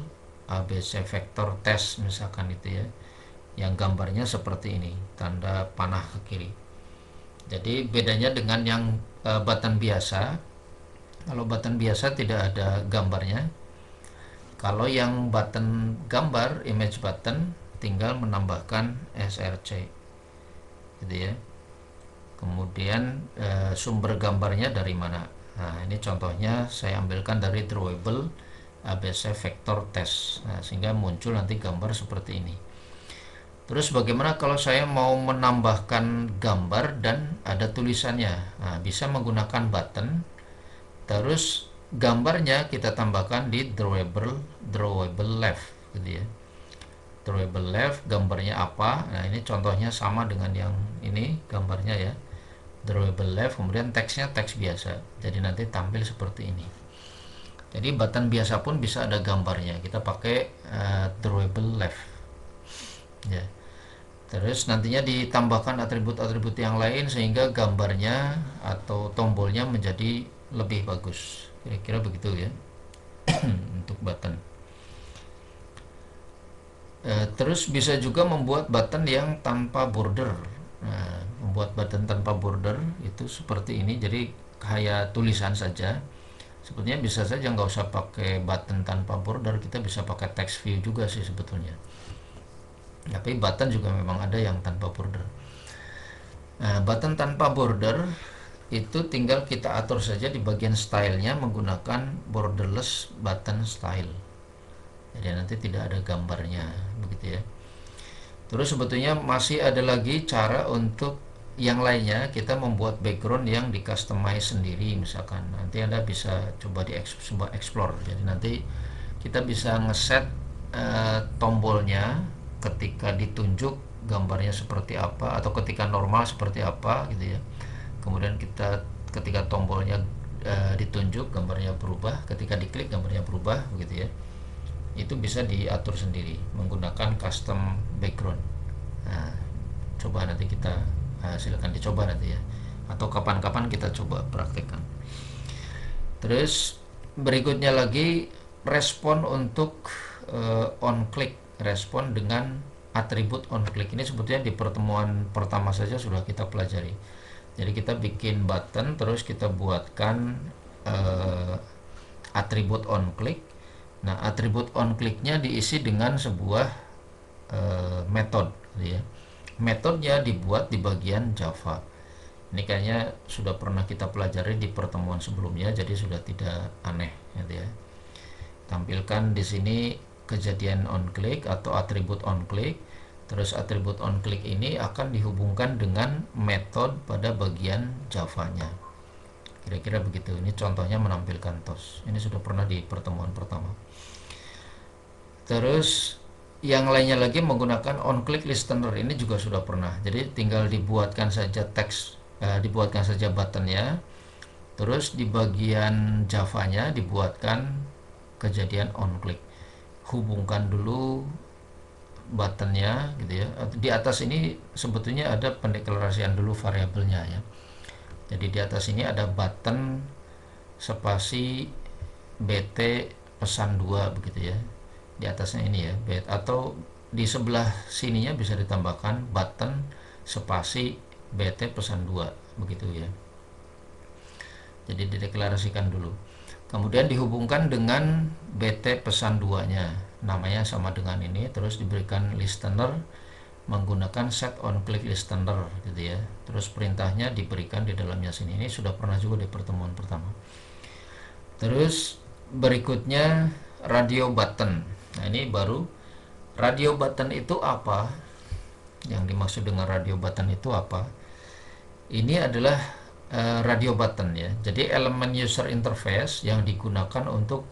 ABC vector test misalkan itu ya. Yang gambarnya seperti ini, tanda panah ke kiri. Jadi bedanya dengan yang button biasa, kalau button biasa tidak ada gambarnya. Kalau yang button gambar, image button, tinggal menambahkan src gitu ya. Kemudian sumber gambarnya dari mana. Nah, ini contohnya saya ambilkan dari drawable ABC vector test. Nah, sehingga muncul nanti gambar seperti ini. Terus bagaimana kalau saya mau menambahkan gambar dan ada tulisannya? Nah, bisa menggunakan button. Terus gambarnya kita tambahkan di drawable left gitu ya. Drawable left, gambarnya apa? Nah, ini contohnya sama dengan yang ini gambarnya ya. Drawable left, kemudian teksnya teks biasa. Jadi nanti tampil seperti ini. Jadi button biasa pun bisa ada gambarnya. Kita pakai drawable left. Ya. Terus nantinya ditambahkan atribut-atribut yang lain sehingga gambarnya atau tombolnya menjadi lebih bagus. Kira-kira begitu ya. Untuk button. Terus bisa juga membuat button yang tanpa border. Nah, membuat button tanpa border itu seperti ini. Jadi kayak tulisan saja. Sebetulnya bisa saja nggak usah pakai button tanpa border, kita bisa pakai text view juga sih sebetulnya. Tapi button juga memang ada yang tanpa border. Nah, button tanpa border itu tinggal kita atur saja di bagian stylenya menggunakan borderless button style. Jadi nanti tidak ada gambarnya, begitu ya. Terus sebetulnya masih ada lagi cara untuk yang lainnya, kita membuat background yang di customize sendiri misalkan. Nanti Anda bisa coba explore. Jadi nanti kita bisa ngeset tombolnya ketika ditunjuk gambarnya seperti apa, atau ketika normal seperti apa gitu ya. Kemudian kita ketika tombolnya ditunjuk gambarnya berubah, ketika diklik gambarnya berubah begitu ya. Itu bisa diatur sendiri menggunakan custom background. Nah, coba nanti kita silakan dicoba nanti ya, atau kapan-kapan kita coba praktekkan. Terus berikutnya lagi respon untuk on click, respon dengan atribut on click. Ini sebetulnya di pertemuan pertama saja sudah kita pelajari. Jadi kita bikin button, terus kita buatkan atribut on click. Nah, atribut on clicknya diisi dengan sebuah metode gitu ya. Metodenya dibuat di bagian Java. Ini kayaknya sudah pernah kita pelajari di pertemuan sebelumnya, jadi sudah tidak aneh gitu ya. Tampilkan di sini kejadian on click atau atribut on click. Terus atribut on click ini akan dihubungkan dengan metode pada bagian Java-nya. Kira-kira begitu. Ini contohnya menampilkan tos. Ini sudah pernah di pertemuan pertama. Terus yang lainnya lagi menggunakan on click listener, ini juga sudah pernah. Jadi tinggal dibuatkan saja teks, dibuatkan saja buttonnya. Terus di bagian Java-nya dibuatkan kejadian on click. Hubungkan dulu buttonnya gitu ya. Di atas ini sebetulnya ada pendeklarasian dulu variabelnya ya. Jadi di atas ini ada button spasi BT pesan 2 begitu ya. Di atasnya ini ya, atau di sebelah sininya bisa ditambahkan button spasi BT pesan 2 begitu ya. Jadi dideklarasikan dulu. Kemudian dihubungkan dengan BT pesan 2-nya. Namanya sama dengan ini, terus diberikan listener menggunakan set on click listener gitu ya. Terus perintahnya diberikan di dalamnya sini. Ini sudah pernah juga di pertemuan pertama. Terus berikutnya radio button. Nah, ini baru radio button itu apa? Yang dimaksud dengan radio button itu apa? Ini adalah radio button ya. Jadi elemen user interface yang digunakan untuk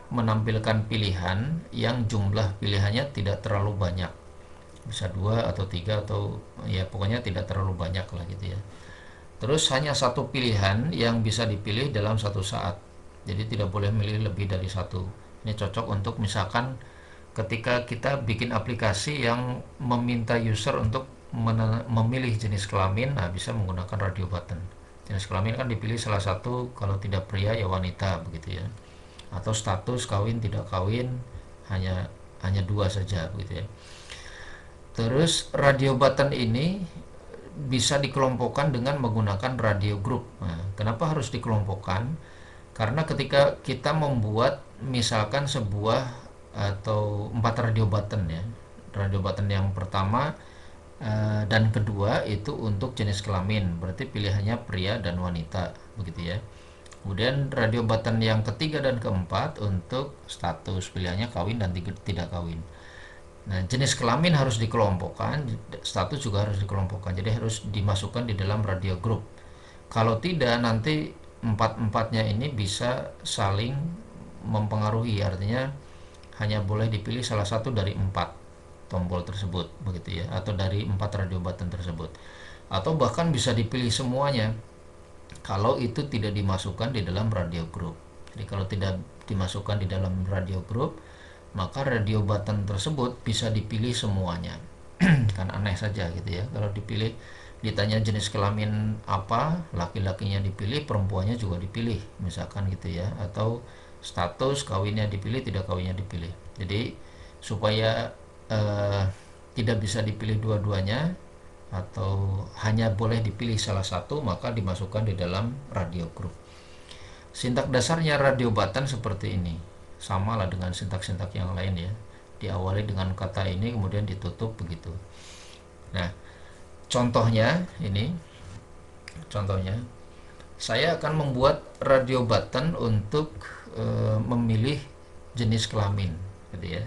menampilkan pilihan yang jumlah pilihannya tidak terlalu banyak. Bisa 2 atau 3 atau ya pokoknya tidak terlalu banyak lah gitu ya. Terus hanya satu pilihan yang bisa dipilih dalam satu saat. Jadi tidak boleh milih lebih dari satu. Ini cocok untuk misalkan ketika kita bikin aplikasi yang meminta user untuk memilih jenis kelamin, nah bisa menggunakan radio button. Jenis kelamin kan dipilih salah satu, kalau tidak pria ya wanita begitu ya. Atau status kawin tidak kawin, hanya 2 saja begitu ya. Terus radio button ini bisa dikelompokkan dengan menggunakan radio group. Nah, kenapa harus dikelompokkan? Karena ketika kita membuat misalkan sebuah atau 4 radio button ya. Radio button yang pertama dan kedua itu untuk jenis kelamin, berarti pilihannya pria dan wanita begitu ya. Kemudian radio button yang ketiga dan keempat untuk status, pilihannya kawin dan tidak kawin. Nah, jenis kelamin harus dikelompokkan, status juga harus dikelompokkan. Jadi harus dimasukkan di dalam radio group. Kalau tidak, nanti empat-empatnya ini bisa saling mempengaruhi. Artinya hanya boleh dipilih salah satu dari 4 tombol tersebut, begitu ya, atau dari 4 radio button tersebut. Atau bahkan bisa dipilih semuanya kalau itu tidak dimasukkan di dalam radio group. Jadi kalau tidak dimasukkan di dalam radio group, maka radio button tersebut bisa dipilih semuanya. Kan aneh saja gitu ya, kalau dipilih, ditanya jenis kelamin apa, laki-lakinya dipilih, perempuannya juga dipilih misalkan gitu ya, atau status kawinnya dipilih, tidak kawinnya dipilih. Jadi supaya tidak bisa dipilih dua-duanya atau hanya boleh dipilih salah satu, maka dimasukkan di dalam radio group. Sintak dasarnya radio button seperti ini, sama lah dengan sintak-sintak yang lain ya. Diawali dengan kata ini kemudian ditutup begitu. Nah, contohnya ini, contohnya saya akan membuat radio button untuk memilih jenis kelamin gitu ya.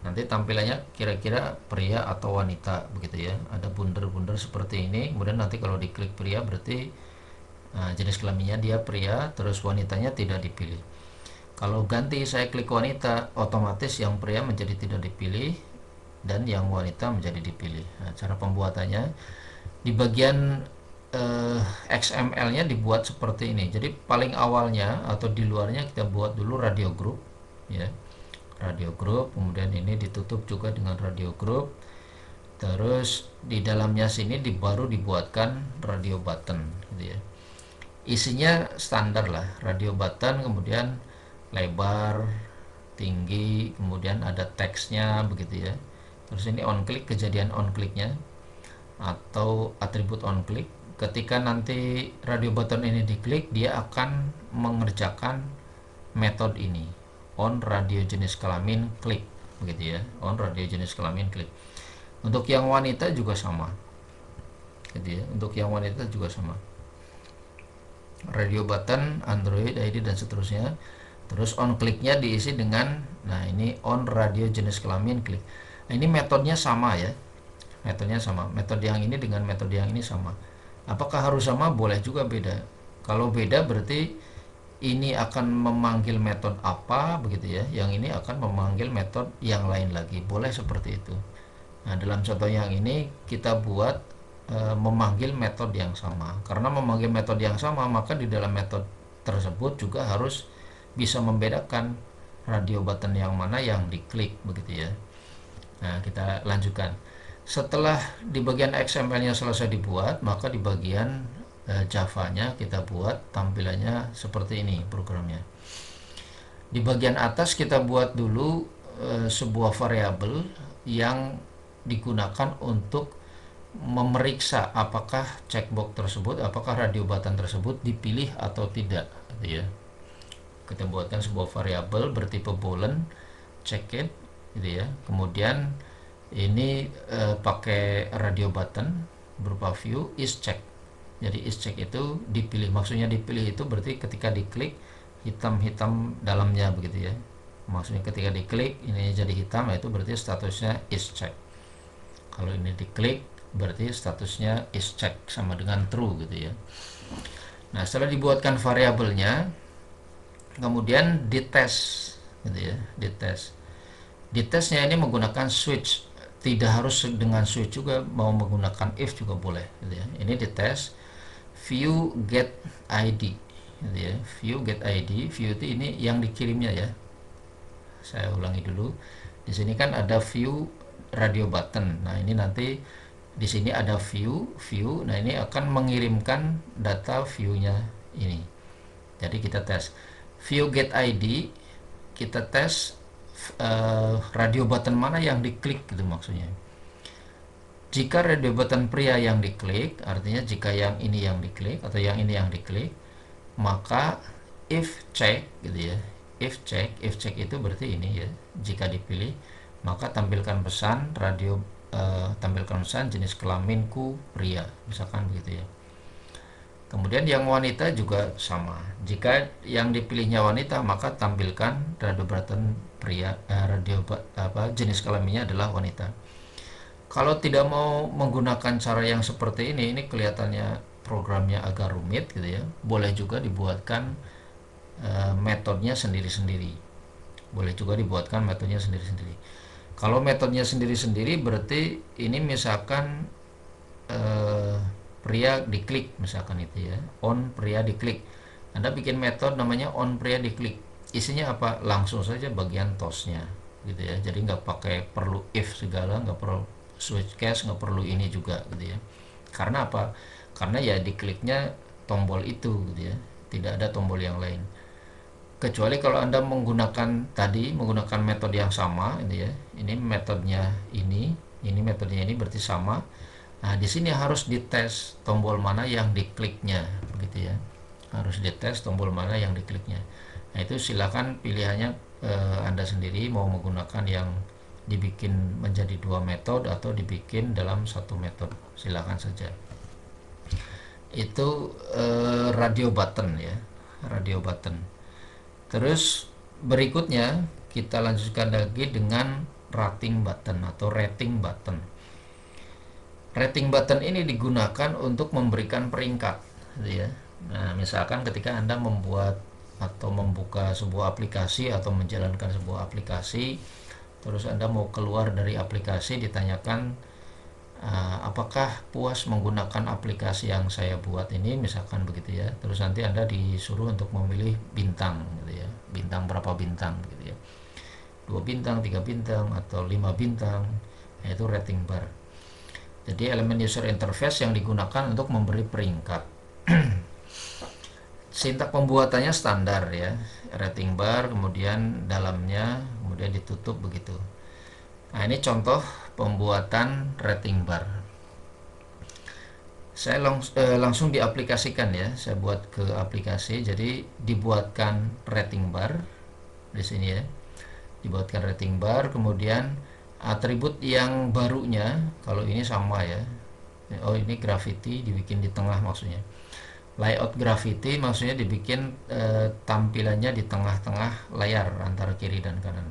Nanti tampilannya kira-kira pria atau wanita begitu ya. Ada bunder-bunder seperti ini. Kemudian nanti kalau diklik pria berarti jenis kelaminnya dia pria, terus wanitanya tidak dipilih. Kalau ganti saya klik wanita, otomatis yang pria menjadi tidak dipilih dan yang wanita menjadi dipilih. Nah, cara pembuatannya di bagian XML-nya dibuat seperti ini. Jadi paling awalnya atau di luarnya kita buat dulu radio group ya. Radio group, kemudian ini ditutup juga dengan radio group. Terus di dalamnya sini baru dibuatkan radio button gitu ya. Isinya standar lah, radio button, kemudian lebar, tinggi, kemudian ada teksnya begitu ya. Terus ini on click, kejadian on clicknya atau atribut on click. Ketika nanti radio button ini diklik, dia akan mengerjakan metode ini, on radio jenis kelamin klik begitu ya, on radio jenis kelamin klik. Untuk yang wanita juga sama gitu ya, untuk yang wanita juga sama, radio button, Android ID dan seterusnya. Terus on clicknya diisi dengan, nah ini on radio jenis kelamin klik. Nah, ini metodenya sama ya, metodenya sama, metode yang ini dengan metode yang ini sama. Apakah harus sama? Boleh juga beda. Kalau beda berarti ini akan memanggil metode apa begitu ya, yang ini akan memanggil metode yang lain lagi, boleh seperti itu. Nah, dalam contoh yang ini kita buat memanggil metode yang sama. Karena memanggil metode yang sama, maka di dalam metode tersebut juga harus bisa membedakan radio button yang mana yang diklik begitu ya. Nah, kita lanjutkan. Setelah di bagian XML-nya selesai dibuat, maka di bagian Java-nya, kita buat tampilannya seperti ini programnya. Di bagian atas kita buat dulu sebuah variabel yang digunakan untuk memeriksa apakah checkbox tersebut, apakah radio button tersebut dipilih atau tidak, gitu ya. Kita buatkan sebuah variabel bertipe boolean checked, gitu ya. Kemudian ini pakai radio button berupa view is check. Jadi is check itu dipilih, maksudnya dipilih itu berarti ketika diklik hitam-hitam dalamnya, begitu ya. Maksudnya ketika diklik ini jadi hitam, itu berarti statusnya is check. Kalau ini diklik berarti statusnya is check, sama dengan true, gitu ya. Nah, setelah dibuatkan variabelnya, kemudian dites, gitu ya, dites. Ditesnya ini menggunakan switch, tidak harus dengan switch juga, mau menggunakan if juga boleh, gitu ya. Ini dites view get ID, gitu ya. View get ID, view itu ini yang dikirimnya ya. Saya ulangi dulu. Di sini kan ada view radio button. Nah, ini nanti di sini ada view. Nah, ini akan mengirimkan data view-nya ini. Jadi kita tes view get ID, kita tes radio button mana yang diklik, gitu maksudnya. Jika radio button pria yang diklik, artinya jika yang ini yang diklik atau yang ini yang diklik, maka if check, gitu ya. If check itu berarti ini ya. Jika dipilih, maka tampilkan pesan tampilkan pesan jenis kelaminku pria, misalkan begitu ya. Kemudian yang wanita juga sama. Jika yang dipilihnya wanita, maka tampilkan radio button pria, jenis kelaminnya adalah wanita. Kalau tidak mau menggunakan cara yang seperti ini kelihatannya programnya agak rumit, gitu ya. Boleh juga dibuatkan metodenya sendiri-sendiri. Boleh juga dibuatkan metodenya sendiri-sendiri. Kalau metodenya sendiri-sendiri berarti ini misalkan pria diklik, misalkan itu ya, on pria diklik. Anda bikin metode namanya on pria diklik. Isinya apa? Langsung saja bagian tosnya, gitu ya. Jadi nggak pakai perlu if segala, nggak perlu switch case, nggak perlu ini juga, gitu ya. Karena apa? Karena ya dikliknya tombol itu, gitu ya. Tidak ada tombol yang lain. Kecuali kalau Anda menggunakan metode yang sama, ini ya. Ini metodenya ini metodenya ini berarti sama. Nah, di sini harus dites tombol mana yang dikliknya, begitu ya. Harus dites tombol mana yang dikliknya. Nah, itu silakan pilihannya Anda sendiri mau menggunakan yang dibikin menjadi 2 metode atau dibikin dalam 1 metode. Silakan saja. Itu radio button ya, radio button. Terus berikutnya kita lanjutkan lagi dengan rating button atau rating button. Rating button ini digunakan untuk memberikan peringkat, gitu ya. Nah, misalkan ketika Anda membuat atau membuka sebuah aplikasi atau menjalankan sebuah aplikasi, terus Anda mau keluar dari aplikasi, ditanyakan apakah puas menggunakan aplikasi yang saya buat ini, misalkan begitu ya. Terus nanti Anda disuruh untuk memilih bintang, gitu ya. Bintang berapa bintang, gitu ya. 2 bintang, 3 bintang, atau 5 bintang. Yaitu rating bar. Jadi elemen user interface yang digunakan untuk memberi peringkat. Sintak pembuatannya standar ya. Rating bar, kemudian dalamnya, kemudian ditutup begitu. Nah, ini contoh pembuatan rating bar. Saya langsung diaplikasikan ya. Saya buat ke aplikasi. Jadi dibuatkan rating bar di sini ya. Dibuatkan rating bar, kemudian atribut yang barunya kalau ini sama ya. Oh, ini graffiti dibikin di tengah maksudnya. Layout graffiti maksudnya dibikin tampilannya di tengah-tengah layar antara kiri dan kanan.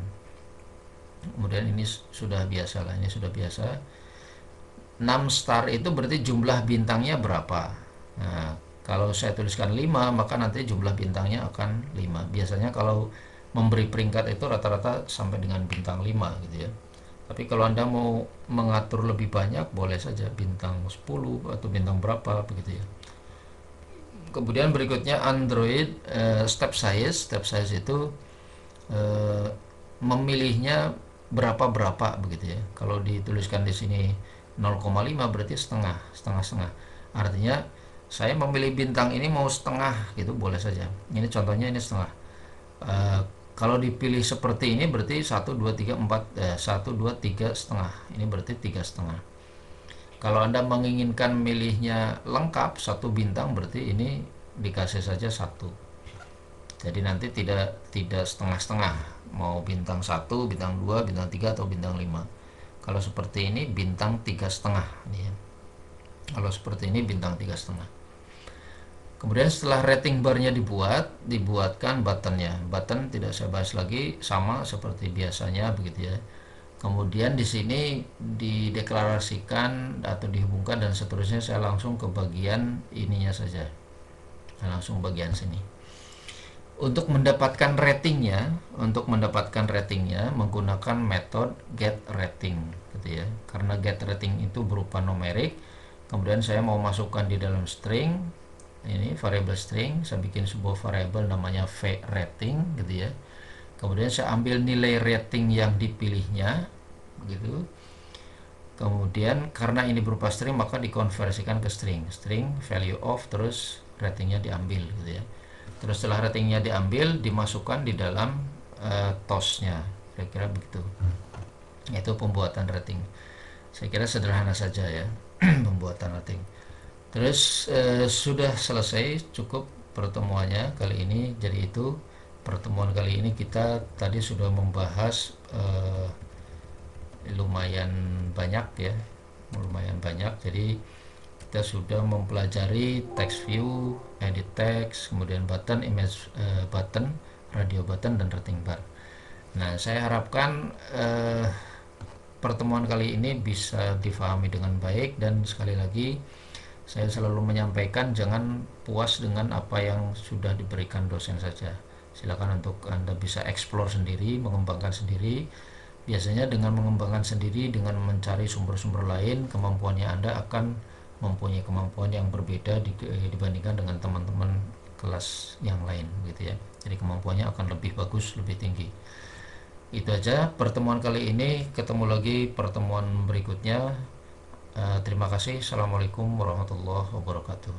Kemudian ini sudah biasa lah, ini sudah biasa. 6 star itu berarti jumlah bintangnya berapa. Nah, kalau saya tuliskan 5, maka nanti jumlah bintangnya akan 5. Biasanya kalau memberi peringkat itu rata-rata sampai dengan bintang 5, gitu ya. Tapi kalau Anda mau mengatur lebih banyak, boleh saja bintang 10 atau bintang berapa, begitu ya. Kemudian berikutnya Android step size itu memilihnya berapa begitu ya. Kalau dituliskan di sini 0,5 berarti setengah. Artinya saya memilih bintang ini mau setengah gitu boleh saja. Ini contohnya ini setengah. Eh, Kalau dipilih seperti ini berarti 1 2 3 4 1 2 3 setengah, ini berarti 3 setengah. Kalau Anda menginginkan milihnya lengkap satu bintang berarti ini dikasih saja satu. Jadi nanti tidak setengah-setengah, mau bintang 1, bintang 2, bintang 3 atau bintang 5. Kalau seperti ini bintang 3 setengah nih ya. Kalau seperti ini bintang 3 setengah. Kemudian setelah rating barnya dibuatkan buttonnya. Button tidak saya bahas lagi, sama seperti biasanya begitu ya. Kemudian di sini dideklarasikan atau dihubungkan dan seterusnya. Saya langsung ke bagian ininya saja. Saya langsung bagian sini. Untuk mendapatkan ratingnya menggunakan metode get rating gitu ya. Karena get rating itu berupa numerik. Kemudian saya mau masukkan di dalam string, ini variable string, saya bikin sebuah variable namanya v rating gitu ya. Kemudian saya ambil nilai rating yang dipilihnya begitu. Kemudian karena ini berupa string maka dikonversikan ke string value of, terus ratingnya diambil gitu ya. Terus setelah ratingnya diambil dimasukkan di dalam tosnya, kira-kira begitu. Itu pembuatan rating. Saya kira sederhana saja ya. Pembuatan rating. Terus sudah selesai, cukup pertemuannya kali ini. Jadi itu pertemuan kali ini kita tadi sudah membahas lumayan banyak ya, jadi kita sudah mempelajari text view, edit text, kemudian button, image button, radio button, dan rating bar. Nah, saya harapkan pertemuan kali ini bisa difahami dengan baik, dan sekali lagi saya selalu menyampaikan jangan puas dengan apa yang sudah diberikan dosen saja. Silakan untuk Anda bisa explore sendiri, mengembangkan sendiri. Biasanya dengan mengembangkan sendiri, dengan mencari sumber-sumber lain, kemampuannya Anda akan mempunyai kemampuan yang berbeda dibandingkan dengan teman-teman kelas yang lain gitu ya. Jadi kemampuannya akan lebih bagus, lebih tinggi. Itu aja pertemuan kali ini, ketemu lagi pertemuan berikutnya. Terima kasih. Assalamualaikum warahmatullahi wabarakatuh.